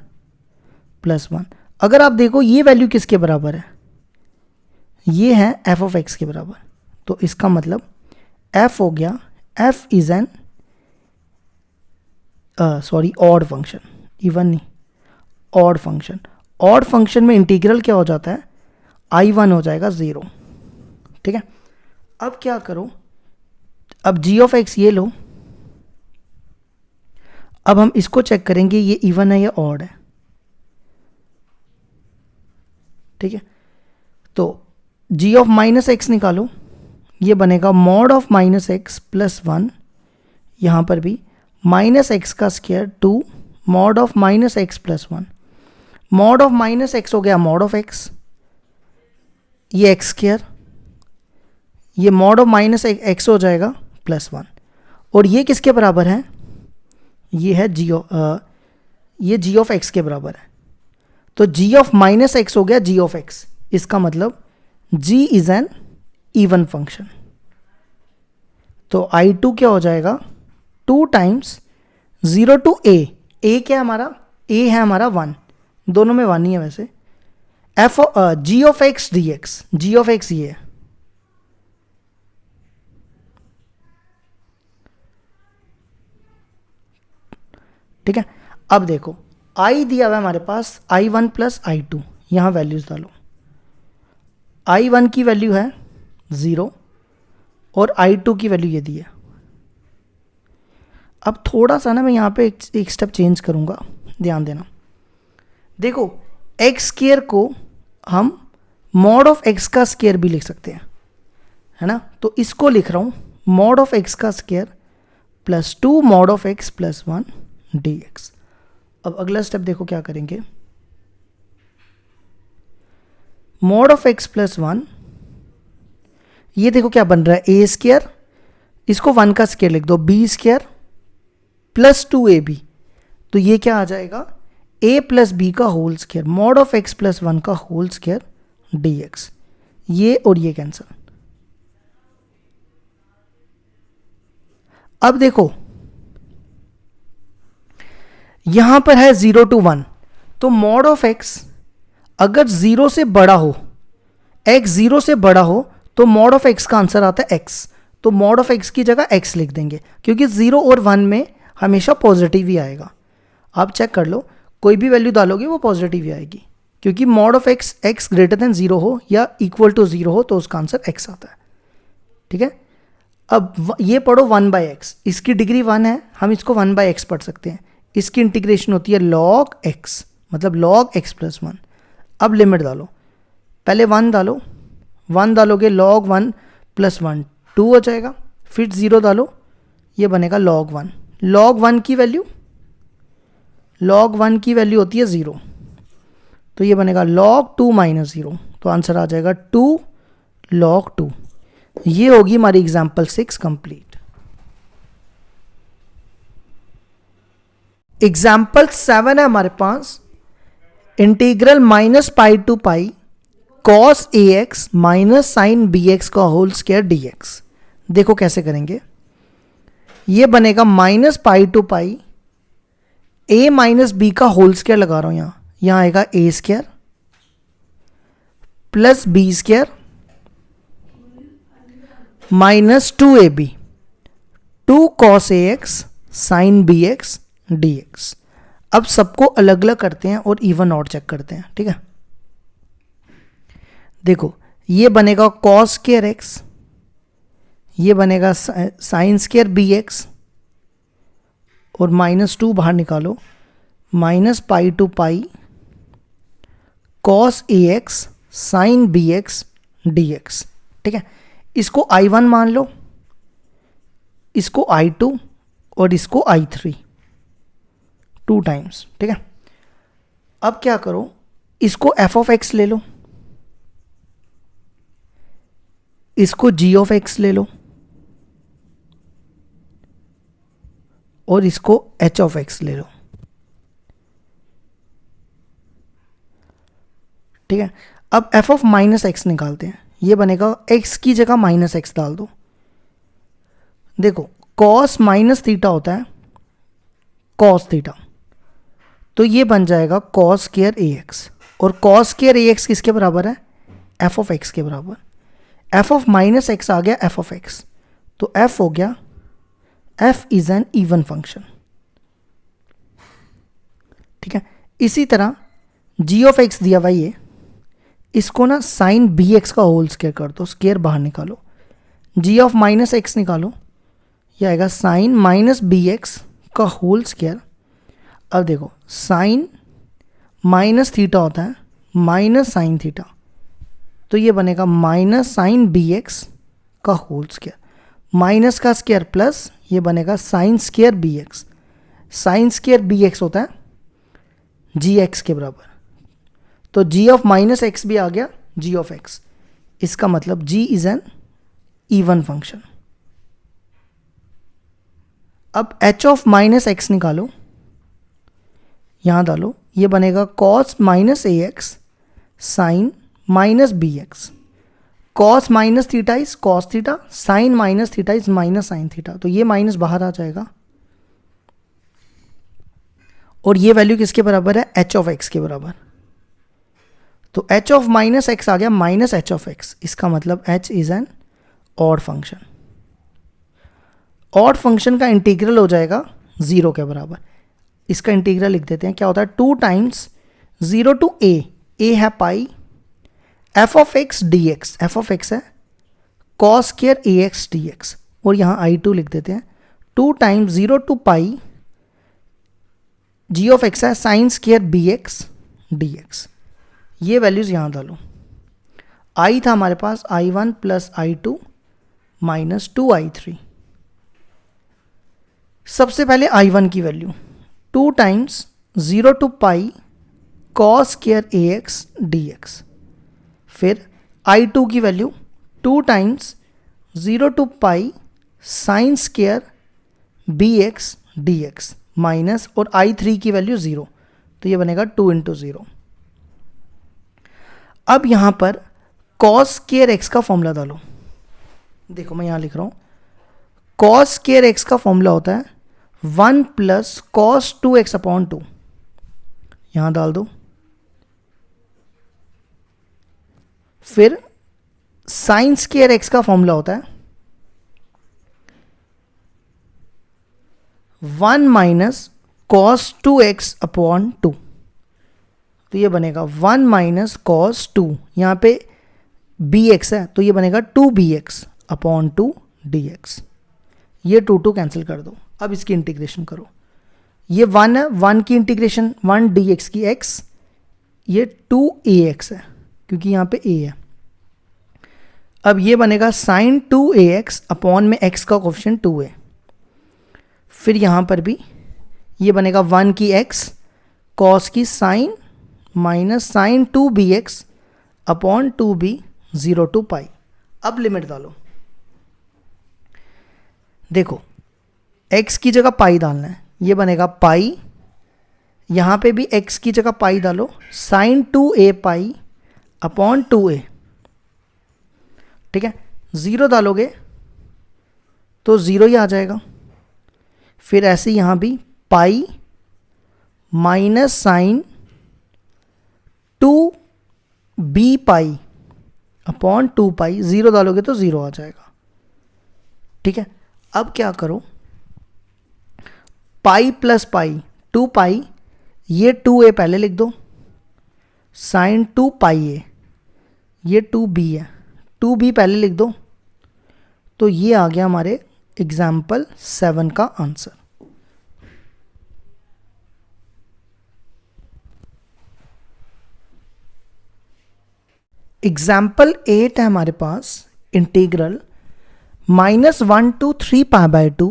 +1। अगर आप देखो ये वैल्यू किसके बराबर है, ये है एफ ऑफ एक्स के बराबर। तो इसका मतलब एफ हो गया, F is an odd function, even नहीं, ऑड फंक्शन। ऑड फंक्शन में इंटीग्रल क्या हो जाता है, I1 हो जाएगा 0। ठीक है, अब क्या करो, अब जी ऑफ एक्स ये लो, अब हम इसको चेक करेंगे ये इवन है या ऑड है। ठीक है, तो जी ऑफ माइनस एक्स निकालो, ये बनेगा मॉड ऑफ माइनस एक्स +1, यहाँ पर भी माइनस एक्स का square 2 mod of minus x +1। Mod of minus X हो गया मॉड ऑफ एक्स, ये एक्स स्क्वायर, ये मॉड ऑफ माइनस एक्स हो जाएगा +1। और ये किसके बराबर है, ये है ये जी ऑफ एक्स के बराबर है। तो जी ऑफ माइनस एक्स हो गया जी ऑफ एक्स, इसका मतलब g is an even function. तो I2 क्या हो जाएगा, 2 टाइम्स 0 टू a क्या है हमारा, a है हमारा 1, दोनों में 1 ही है वैसे, g of x D X, G of X ये है। ठीक है, अब देखो I दिया हुआ है हमारे पास I1 + I2, यहाँ वैल्यूज डालो। I1 की वैल्यू है 0 और I2 की वैल्यू ये दी है। अब थोड़ा सा ना मैं यहाँ पे एक स्टेप चेंज करूँगा, ध्यान देना। देखो एक्स स्क्वायर को हम मॉड ऑफ एक्स का स्क्वायर भी लिख सकते हैं, है ना। तो इसको लिख रहा हूँ मॉड ऑफ एक्स का square +2 mod of X +1 dx। अब अगला स्टेप देखो क्या करेंगे, मॉड ऑफ एक्स +1, ये देखो क्या बन रहा है, ए स्क्वायर, इसको 1 का स्क्वायर लिख दो, बी स्क्वायर +2ab, तो ये क्या आ जाएगा, a + b का whole square mod of X +1 का होल स्क्वायर dx। ये और ये कैंसिल। अब देखो यहां पर है 0 टू 1, तो मॉड ऑफ एक्स अगर 0 से बड़ा हो, x 0 से बड़ा हो, तो मॉड ऑफ एक्स का आंसर आता है x। तो मॉड ऑफ एक्स की जगह x लिख देंगे, क्योंकि 0 और 1 में हमेशा पॉजिटिव ही आएगा। आप चेक कर लो, कोई भी वैल्यू डालोगे वो पॉजिटिव ही आएगी, क्योंकि mod of x x greater than 0 हो या इक्वल टू 0 हो तो उसका आंसर x आता है। ठीक है, अब ये पढ़ो 1/x, इसकी डिग्री 1 है, हम इसको 1/x पढ़ सकते हैं। इसकी इंटीग्रेशन होती है log x, मतलब log x + 1। अब लिमिट डालो, पहले 1 डालो, 1 डालोगे log 1 + 1 2 हो जाएगा, फिर 0 डालो, ये बनेगा log 1। log 1 की वैल्यू होती है 0, तो ये बनेगा log 2 - 0, तो आंसर आ जाएगा 2 log 2। ये होगी हमारी एग्जाम्पल 6 कंप्लीट। एग्जाम्पल 7 है हमारे पास, integral -π to π cos ax - sin bx का होल स्क्वायर dx। देखो कैसे करेंगे, ये बनेगा -π to π a - b का होल स्क्वायर लगा रहा हूं, यहां आएगा a square + b square -2ab 2 cos ax sin bx dx। अब सबको अलग अलग करते हैं और इवन ऑड चेक करते हैं। ठीक है, देखो ये बनेगा cos स्क्वायर x, ये बनेगा sin स्क्वायर bx, और -2 बाहर निकालो, -π to π cos ax sin bx dx। ठीक है, इसको I1 मान लो, इसको I2 और इसको I3, 2 टाइम्स। ठीक है, अब क्या करो, इसको f ऑफ x ले लो, इसको g ऑफ x ले लो, और इसको h ऑफ x ले लो। ठीक है, अब f ऑफ -x निकालते हैं, ये बनेगा x की जगह -x डाल दो। देखो cos - थीटा होता है कॉस थीटा, तो ये बन जाएगा कॉस स्क्वायर ए एक्स, और कॉस स्क्वायर ए एक्स किसके बराबर है, एफ ऑफ एक्स के बराबर। एफ ऑफ माइनस एक्स आ गया एफ ऑफ एक्स, तो एफ हो गया, F is an even function, ठीक है। इसी तरह जी ऑफ एक्स दिया हुआ ये, इसको ना साइन बी एक्स का होल स्क्वायर कर दो, स्क्वायर बाहर निकालो, जी ऑफ माइनस एक्स निकालो, यह आएगा साइन माइनस बी एक्स का होल स्क्वायर। अब देखो साइन माइनस थीटा होता है माइनस साइन थीटा, तो ये बनेगा माइनस साइन बी एक्स का होल स्क्वायर, माइनस का स्क्वायर प्लस, ये बनेगा sine square B X. Sine square B X होता है जी एक्स के बराबर, तो जी ऑफ माइनस एक्स भी आ गया जी ऑफ एक्स, इसका मतलब G is an even function. अब एच ऑफ माइनस एक्स निकालो, यहां डालो, ये बनेगा cos minus A X sine minus B X, cos minus theta is cos theta, sine minus theta is minus sine theta, तो ये माइनस बाहर आ जाएगा, और ये वैल्यू किसके बराबर है, एच ऑफ एक्स के बराबर। तो एच ऑफ माइनस एक्स आ गया माइनस एच ऑफ एक्स, इसका मतलब H is an odd function. Odd function का इंटीग्रल हो जाएगा 0 के बराबर, इसका इंटीग्रल लिख देते हैं, क्या होता है 2 टाइम्स 0 टू ए है pi, f of x D x, f of x है कॉस स्क्वायर ए एक्स डी एक्स, और यहाँ I2 लिख देते हैं, 2 times 0 to pi g of x है sine square B x D x. ये वैल्यूज यहाँ डालो, आई था हमारे पास I1 plus I2 minus 2I3। सबसे पहले I1 की value 2 times 0 to pi cos square A x D X, फिर I2 की value 2 times 0 to pi sine square B x D X minus, और I3 की वैल्यू 0, तो ये बनेगा 2 इंटू 0। अब यहां पर कॉस स्क्वायर एक्स का फॉर्मूला डालो, देखो मैं यहां लिख रहा हूं, कॉस स्क्वायर एक्स का फॉर्मूला होता है 1 प्लस कॉस 2x अपॉन 2, यहां डाल दो, फिर साइन स्क्वायर एक्स का फॉर्मूला होता है 1 माइनस कॉस 2x अपॉन 2, तो ये बनेगा 1 माइनस कॉस 2, यहाँ पे bx है तो ये बनेगा 2bx अपॉन 2 dx, ये 2 कैंसिल कर दो। अब इसकी इंटीग्रेशन करो, ये 1 है, 1 की इंटीग्रेशन 1 dx की x, ये 2ax है क्योंकि यहाँ पे a है। अब ये बनेगा साइन 2ax अपॉन में x का कोफिशिएंट 2 है, फिर यहाँ पर भी ये बनेगा 1 की x कॉस की sine minus sine 2bx upon 2b 0 to pi. अब लिमिट डालो, देखो x की जगह पाई डालना है, ये बनेगा पाई, यहाँ पे भी x की जगह पाई डालो, sign 2a pi upon 2a, ठीक है। 0 डालोगे तो 0 ही आ जाएगा, फिर ऐसे यहाँ भी pi minus sine 2b pi upon 2 pi, 0 डालोगे तो 0 आ जाएगा, ठीक है। अब क्या करो, पाई प्लस पाई 2 पाई, ये 2a पहले लिख दो, साइन 2 पाई ए, ये 2b है, 2b पहले लिख दो, तो ये आ गया हमारे एग्जाम्पल 7 का आंसर। एग्जाम्पल 8 है हमारे पास, integral -1 to 3 pi by 2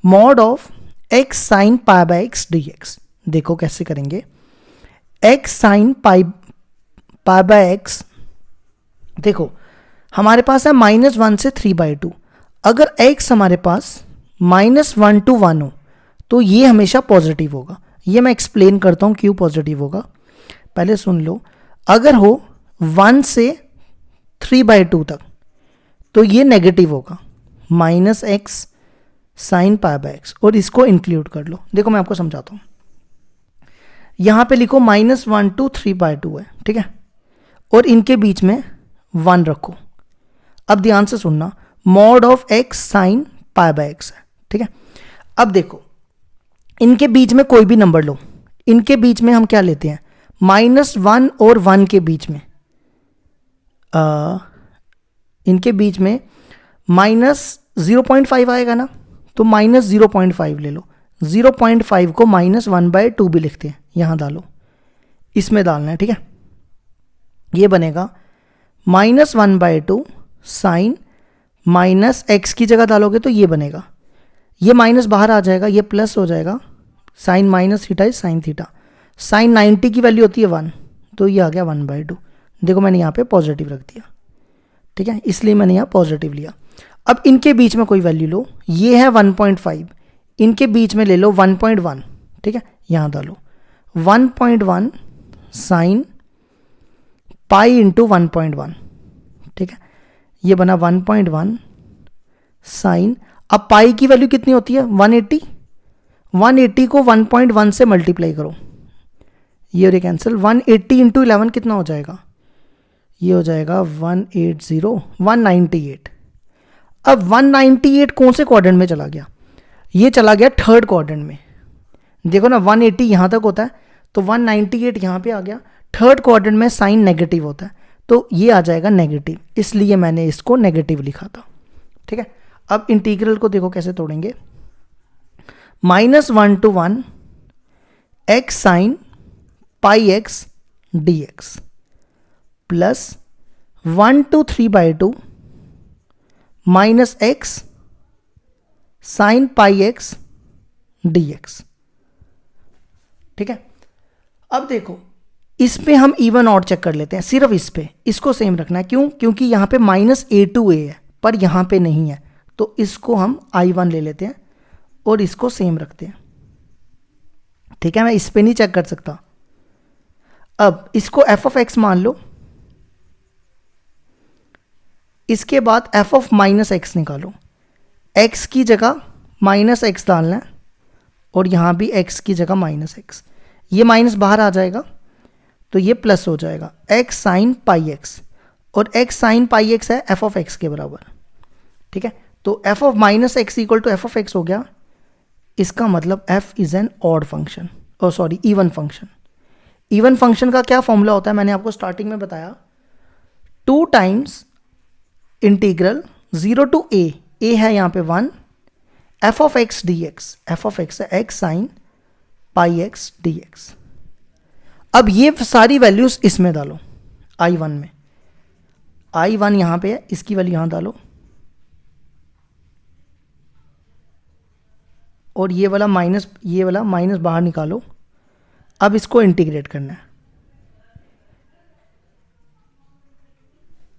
mod of x sine pi by x dx। देखो कैसे करेंगे, x sine pi by x, देखो हमारे पास है -1 से 3 बाई 2, अगर x हमारे पास -1 to 1 हो तो ये हमेशा पॉजिटिव होगा। ये मैं एक्सप्लेन करता हूँ क्यों पॉजिटिव होगा, पहले सुन लो। अगर हो 1 से 3 बाई 2 तक तो ये नेगेटिव होगा, -x sine pi bye x, और इसको इंक्लूड कर लो। देखो मैं आपको समझाता हूँ, यहाँ पे लिखो -1 to 3/2 है, ठीक है, और इनके बीच में 1 रखो। अब ध्यान से सुनना, mod of x sign pi bye x है, ठीक है। अब देखो इनके बीच में कोई भी नंबर लो, इनके बीच में हम क्या लेते हैं, -1 और 1 के बीच में, इनके बीच में -0.5 आएगा ना, तो -0.5 ले लो। 0.5 को -1/2 भी लिखते हैं, यहां डालो, इसमें डालना है, ठीक है। ये बनेगा -1/2 साइन माइनस एक्स की जगह डालोगे तो ये बनेगा, ये माइनस बाहर आ जाएगा, ये प्लस हो जाएगा, sine minus theta is sine theta. Sine 90 की वैल्यू होती है 1, तो ये आ गया 1/2। देखो मैंने यहाँ पे पॉजिटिव रख दिया, ठीक है, इसलिए मैंने यहाँ पॉजिटिव लिया। अब इनके बीच में कोई वैल्यू लो, ये है 1.5, इनके बीच में ले लो 1.1, ठीक है, यहाँ डालो 1.1 साइन पाई इंटू 1.1, ठीक है, ये बना 1.1 साइन। अब पाई की वैल्यू कितनी होती है 180, 180 को 1.1 से मल्टीप्लाई करो, ये और ये कैंसिल, 180 इंटू 11 कितना हो जाएगा, ये हो जाएगा 198। अब 198 कौन से क्वाड्रेंट में चला गया, ये चला गया थर्ड क्वाड्रेंट में। देखो ना 180 यहाँ तक होता है, तो 198 यहाँ पे आ गया। थर्ड क्वाड्रेंट में साइन नेगेटिव होता है, तो ये आ जाएगा नेगेटिव, इसलिए मैंने इसको नेगेटिव लिखा था, ठीक है। अब इंटीग्रल को देखो कैसे तोड़ेंगे, -1 to 1 x sine pi x D x plus 1 to 3/2 minus x sine pi x D x, ठीक है। अब देखो इस पे हम इवन ऑड चेक कर लेते हैं, सिर्फ इस पे, इसको सेम रखना है, क्यों, क्योंकि यहाँ पे -a to a है, पर यहाँ पे नहीं है, तो इसको हम I1 ले लेते हैं और इसको सेम रखते हैं, ठीक है। मैं इस पे नहीं चेक कर सकता। अब इसको f of x मान लो, इसके बाद f of -x निकालो, x की जगह -x डालना है और यहाँ भी x की जगह -x, ये माइनस बाहर आ जाएगा तो ये प्लस हो जाएगा, x साइन पाई एक्स, और x साइन पाई एक्स है f of x के बराबर, ठीक है। तो f of -x equal to f of x हो गया, इसका मतलब f is an odd function, oh sorry even function. Even function का क्या फॉर्मूला होता है, मैंने आपको स्टार्टिंग में बताया, 2 टाइम्स इंटीग्रल 0 to a है यहाँ पे 1, f of x dx, f of x है x साइन पाई एक्स dx। अब ये सारी वैल्यूज इसमें डालो, I1 में, I1 यहाँ पे है, इसकी वैल्यू यहाँ डालो, और ये वाला माइनस बाहर निकालो। अब इसको इंटीग्रेट करना है,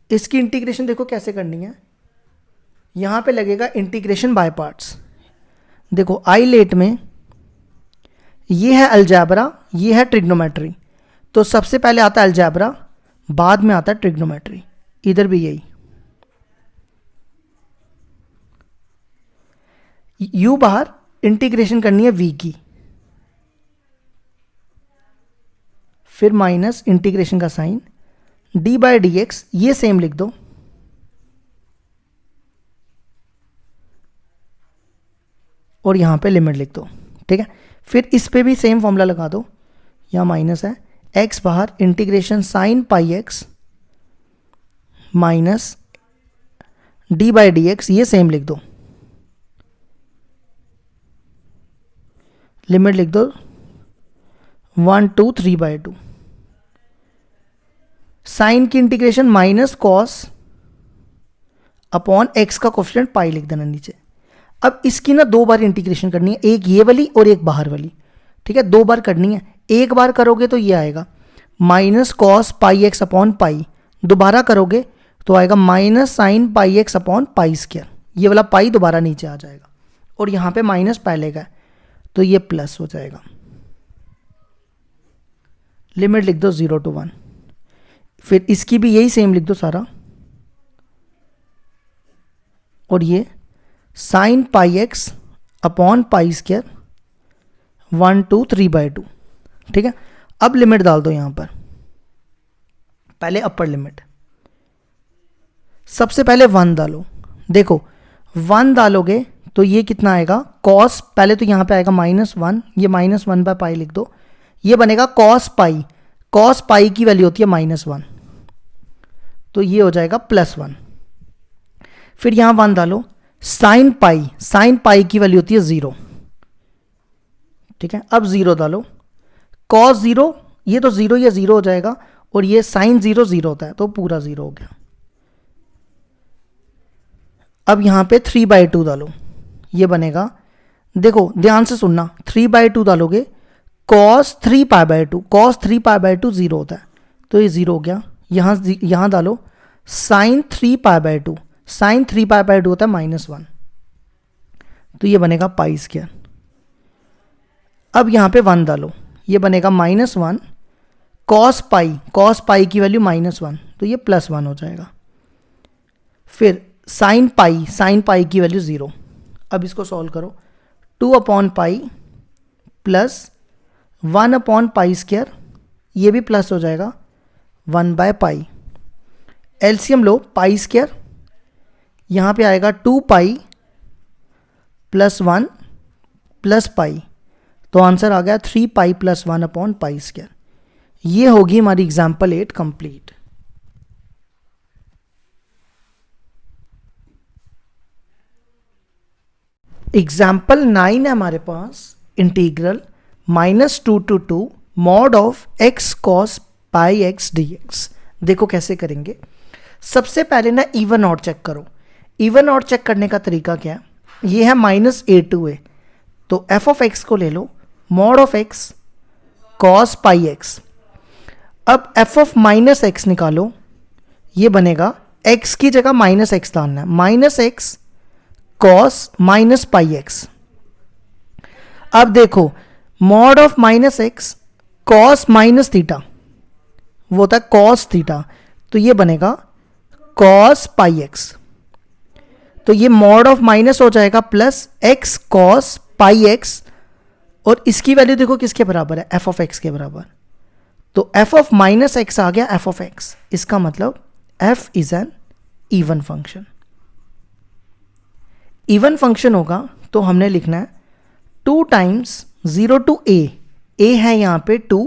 इसकी इंटीग्रेशन देखो कैसे करनी है, यहाँ पे लगेगा इंटीग्रेशन बाय पार्ट्स। देखो आई लेट में ये है अलजैब्रा, ये है ट्रिग्नोमेट्री, तो सबसे पहले आता है अलजैब्रा, बाद में आता है ट्रिग्नोमेट्री, इधर भी यही। यू बाहर, इंटीग्रेशन करनी है v की, फिर माइनस इंटीग्रेशन का साइन d/dx, ये सेम लिख दो, और यहां पे लिमिट लिख दो, ठीक है। फिर इस पे भी सेम फॉर्मूला लगा दो, यहां माइनस है, x बाहर, integration sine pi x minus d/dx, ये सेम लिख दो, लिमिट लिख दो 1 to 3/2, साइन की integration minus cos upon x का कोफिशिएंट पाई लिख देना नीचे। अब इसकी ना 2 बार इंटीग्रेशन करनी है, एक ये वाली और एक बाहर वाली, ठीक है, 2 बार करनी है। एक बार करोगे तो ये आएगा minus cos pi x upon pi, दोबारा करोगे तो आएगा minus sine pi x upon pi square, ये वाला पाई दोबारा नीचे आ जाएगा, और यहाँ पे माइनस पहले का है तो ये प्लस हो जाएगा। लिमिट लिख दो 0 to 1, फिर इसकी भी यही सेम लिख दो सारा, और ये sine pi x upon pi square 1 2 3/2, ठीक है। अब लिमिट डाल दो यहाँ पर, पहले अपर लिमिट, सबसे पहले 1 डालो। देखो 1 डालोगे तो ये कितना आएगा, कॉस, पहले तो यहाँ पे आएगा -1, ये -1/पाई लिख दो, ये बनेगा कॉस पाई। कॉस पाई की वैल्यू होती है -1, तो ये हो जाएगा +1। फिर यहाँ 1 डालो, साइन पाई, साइन पाई की वैल्यू होती है 0, ठीक है। अब 0 डालो, कॉस 0, ये तो 0 या 0 हो जाएगा, और ये साइन 0 0 होता है, तो पूरा 0 हो गया। अब यहाँ पे 3/2 डालो, ये बनेगा, देखो ध्यान से सुनना, 3/2 डालोगे, cos 3π/2, cos 3π/2 0 होता है, तो ये 0 हो गया। यहाँ डालो sin 3π/2, sin 3π/2 होता है -1, तो ये बनेगा पाई स्क्वायर। अब यहाँ पे 1 डालो, ये बनेगा -1, cos पाई की वैल्यू -1, तो ये +1 हो जाएगा। फिर साइन पाई की वैल्यू 0। अब इसको सॉल्व करो, 2/पाई प्लस 1/पाई स्क्वायर, ये भी प्लस हो जाएगा 1/पाई। एलसीएम लो, पाई स्क्वायर, यहाँ पे आएगा 2π + 1 + पाई, तो आंसर आ गया 3π + 1/पाई स्क्वायर। ये होगी हमारी एग्जाम्पल 8 कंप्लीट। एग्जाम्पल 9 है हमारे पास, integral -2 to 2 mod of x cos πx dx। देखो कैसे करेंगे। सबसे पहले ना इवन ऑड चेक करो। इवन ऑड चेक करने का तरीका क्या है, ये है -a2a, तो f ऑफ x को ले लो, mod of x cos πx। अब f ऑफ -x निकालो, ये बनेगा, x की जगह -x डालना है, -x cos -πx। अब देखो mod ऑफ -x cos -θ, वो होता है cos θ, तो ये बनेगा cos πx। तो ये mod ऑफ माइनस हो जाएगा प्लस x cos πx, और इसकी वैल्यू देखो किसके बराबर है, f ऑफ x के बराबर। तो f ऑफ -x आ गया f ऑफ x, इसका मतलब f is an even function. Even function होगा तो हमने लिखना है 2 टाइम्स 0 to a है यहाँ पे 2,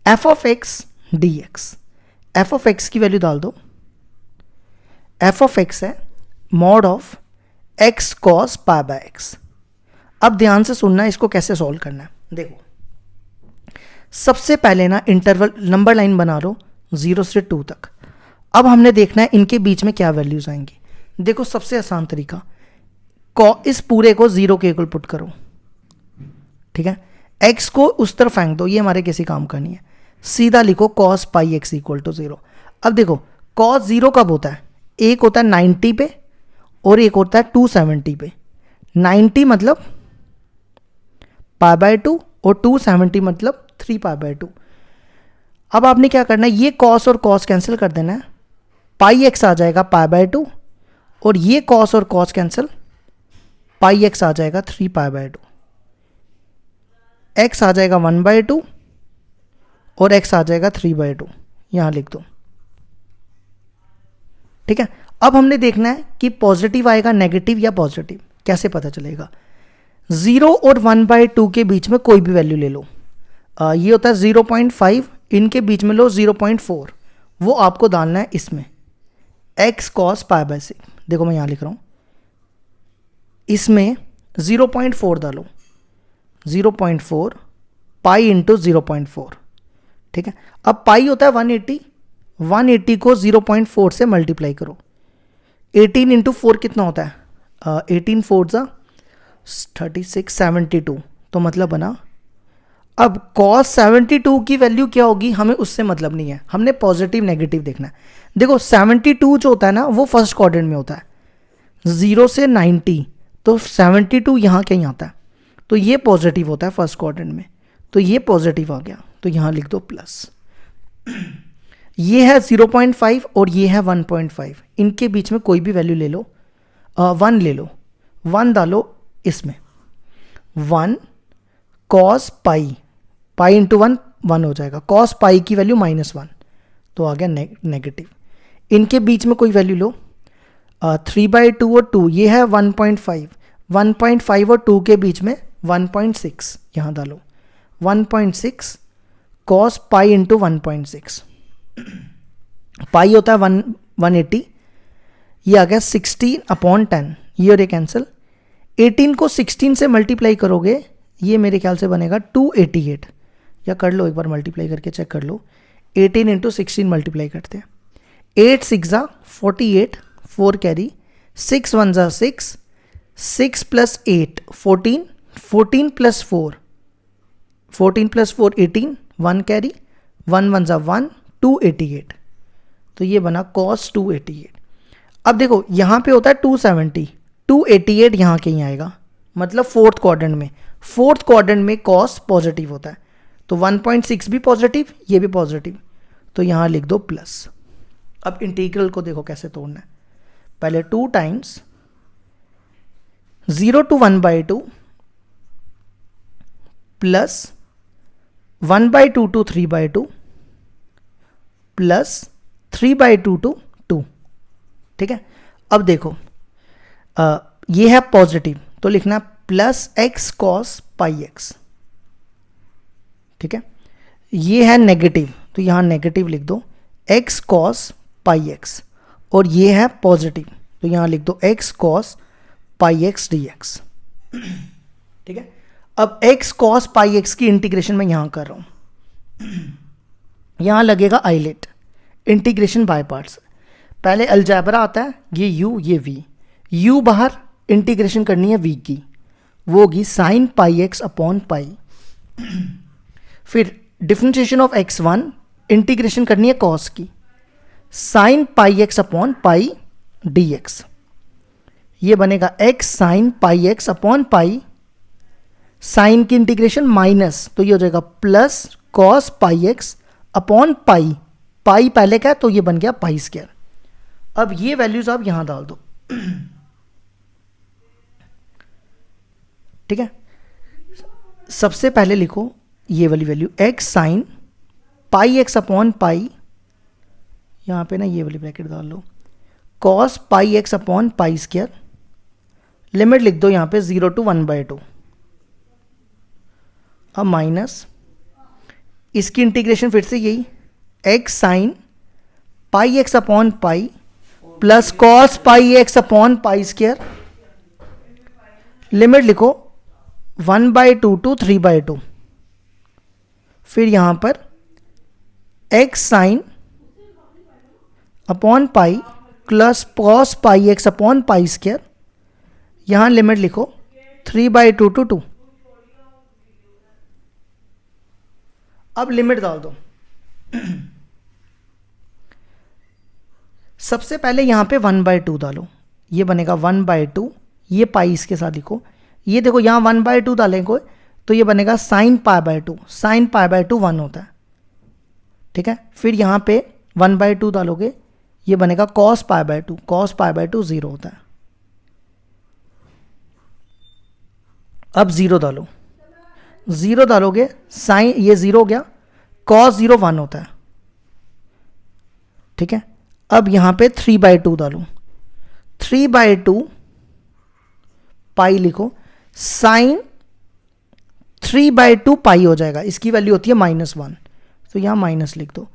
f of x dx। f of x की वैल्यू डाल दो, f ऑफ x है mod of x cos π/x। अब ध्यान से सुनना, इसको कैसे सॉल्व करना है। देखो सबसे पहले ना इंटरवल नंबर लाइन बना लो 0 से 2 तक। अब हमने देखना है इनके बीच में क्या वैल्यूज आएंगी। देखो सबसे आसान तरीका, इस पूरे को 0 के इक्वल पुट करो, ठीक है। x को उस तरफ फेंक दो, ये हमारे किसी काम का नहीं है, सीधा लिखो cos πx = 0। अब देखो cos 0 कब होता है, एक होता है 90 पे और एक होता है 270 पे। 90 मतलब π/2 और 270 मतलब 3π/2। अब आपने क्या करना है, ये cos और cos कैंसिल कर देना है, πx आ जाएगा π/2, और ये cos और cos कैंसिल, πx आ जाएगा 3π/2, x आ जाएगा 1/2 और x आ जाएगा 3/2, यहां लिख दो, ठीक है। अब हमने देखना है कि पॉजिटिव आएगा नेगेटिव या पॉजिटिव, कैसे पता चलेगा। 0 और 1/2 के बीच में कोई भी वैल्यू ले लो, ये होता है 0.5, इनके बीच में लो 0.4, वो आपको डालना है इसमें x cos π/6। देखो मैं यहाँ लिख रहा हूँ, इसमें 0.4 डालो, 0.4 पाई इंटू 0.4, ठीक है। अब पाई होता है 180, 180 को 0.4 से मल्टीप्लाई करो, 18 इंटू 4 कितना होता है, 18 4 36 72, तो मतलब बना। अब cos 72 की वैल्यू क्या होगी, हमें उससे मतलब नहीं है, हमने पॉजिटिव नेगेटिव देखना है। देखो 72 जो होता है ना, वो फर्स्ट क्वाड्रेंट में होता है, 0 से 90, तो 72 यहाँ कहीं आता है, तो ये पॉजिटिव होता है फर्स्ट क्वाड्रेंट में, तो ये पॉजिटिव आ गया, तो यहाँ लिख दो प्लस। ये है 0.5 और ये है 1.5, इनके बीच में कोई भी वैल्यू ले लो, 1 ले लो, 1 डालो इसमें, 1 कॉस पाई, पाई इंटू 1 1 हो जाएगा, कॉस पाई की वैल्यू -1, तो आ गया नेगेटिव। इनके बीच में कोई वैल्यू लो, 3/2 और 2, ये है 1.5, 1.5 और 2 के बीच में 1.6 यहाँ डालो, 1.6 कॉस पाई इंटू 1.6, पाई होता है 180, ये आ गया 16/10, ये और ये कैंसिल। 18 को 16 से मल्टीप्लाई करोगे, ये मेरे ख्याल से बनेगा 288, या कर लो एक बार मल्टीप्लाई करके चेक कर लो, 18 इंटू 16 मल्टीप्लाई करते हैं, 8 6 48, 4 carry, 6 1 6, 6 plus 8 14, 14 plus 4 14 plus 4 18, 1 carry, 1 1 1, 288, तो ये बना cos 288। अब देखो यहाँ पे होता है 270, 288 यहाँ कहीं आएगा, मतलब फोर्थ क्वाड्रेंट में, फोर्थ क्वाड्रेंट में cos पॉजिटिव होता है, तो 1.6 भी पॉजिटिव, ये भी पॉजिटिव, तो यहाँ लिख दो प्लस। अब इंटीग्रल को देखो कैसे तोड़ना है, पहले 2 times 0 to 1/2 plus 1/2 to 3/2 plus 3/2 to 2, ठीक है। अब देखो ये है पॉजिटिव, तो लिखना plus x cos pi x, ठीक है। ये है नेगेटिव, तो यहाँ नेगेटिव लिख दो x cos पाई x, और ये है पॉजिटिव, तो यहाँ लिख दो x cos pi x dx, ठीक है। अब x cos पाई x की इंटीग्रेशन मैं यहाँ कर रहा हूँ, यहाँ लगेगा आइलेट, इंटीग्रेशन बाय पार्ट्स। पहले अलजेब्रा आता है, ये u ये v, u बाहर, इंटीग्रेशन करनी है v की, वो होगी sine pi x upon pi, फिर डिफरेंशिएशन ऑफ x1, इंटीग्रेशन करनी है cos की, sine pi x upon pi dx, ये बनेगा x sine pi x upon pi, sine की इंटीग्रेशन माइनस, तो ये हो जाएगा plus cos pi x upon pi, pi पहले का है तो ये बन गया पाई स्क्वायर। अब ये वैल्यूज आप यहां डाल दो, ठीक है। सबसे पहले लिखो ये वाली value x sine pi x upon पाई, यहाँ पे ना ये वाली ब्रैकेट डाल लो, cos pi x upon pi square, limit लिख दो यहाँ पे 0 to 1/2, अब माइनस, इसकी इंटीग्रेशन फिर से यही x sine pi x upon pi plus cos pi x upon pi square, limit लिखो 1/2 to 3/2, फिर यहां पर x sine upon pi plus cos pi x upon pi square, यहां लिमिट लिखो 3/2 to 2। अब लिमिट डाल दो, सबसे पहले यहां पे 1/2 डालो, ये बनेगा 1/2, ये पाई इसके साथ लिखो, ये देखो यहां 1/2 डालेंगे तो ये बनेगा साइन π/2, साइन π/2 1 होता है, ठीक है। फिर यहां पे 1/2 डालोगे, ये बनेगा cos π/2, cos π/2 0 होता है। अब 0 डालो, 0 डालोगे साइन, ये 0 हो गया, cos 0 1 होता है, ठीक है। अब यहां पे 3/2 डालो, 3/2 पाई लिखो, साइन 3/2 पाई हो जाएगा, इसकी वैल्यू होती है -1, तो यहां माइनस लिख दो,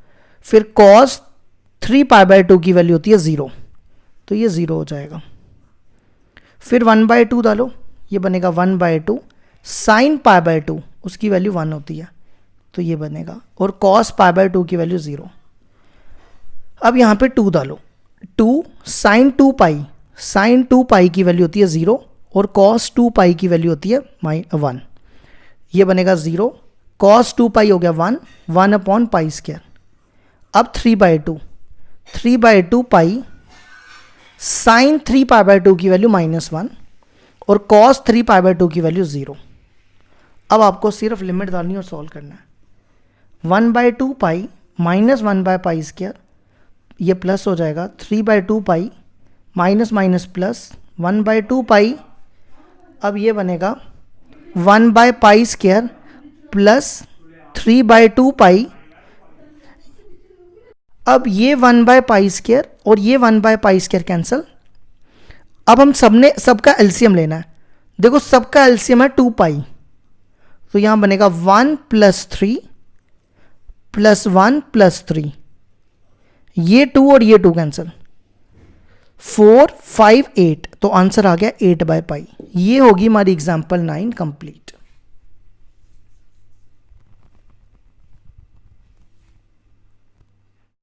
फिर cos 3π/2 की वैल्यू होती है 0, तो ये 0 हो जाएगा। फिर 1/2 डालो, ये बनेगा 1/2, साइन π/2 उसकी वैल्यू 1 होती है, तो ये बनेगा, और cos π/2 की वैल्यू 0। अब यहाँ पे 2 डालो, 2 साइन 2 पाई, साइन 2 पाई की वैल्यू होती है 0, और cos 2 पाई की वैल्यू होती है 1, ये बनेगा 0, cos 2 पाई हो गया 1, 1 अपॉन पाई स्क्वायर। अब 3/2, 3/2 पाई, साइन 3π/2 की वैल्यू -1, और cos 3π/2 की वैल्यू 0। अब आपको सिर्फ लिमिट डालनी और सॉल्व करना है, 1/2 पाई माइनस 1/पाई स्क्वायर, ये प्लस हो जाएगा, 3/2 पाई माइनस माइनस प्लस 1/2 पाई, अब ये बनेगा 1/π² प्लस 3/2π। अब ये 1/π² और ये 1/π² कैंसिल। अब हम सबका एलसीएम लेना है। देखो सबका एलसीएम है 2π, तो यहां बनेगा 1 + 3 + 1 + 3, ये 2 और ये 2 कैंसिल, 4 5 8, तो आंसर आ गया 8/π। ये होगी हमारी एग्जाम्पल 9 कंप्लीट।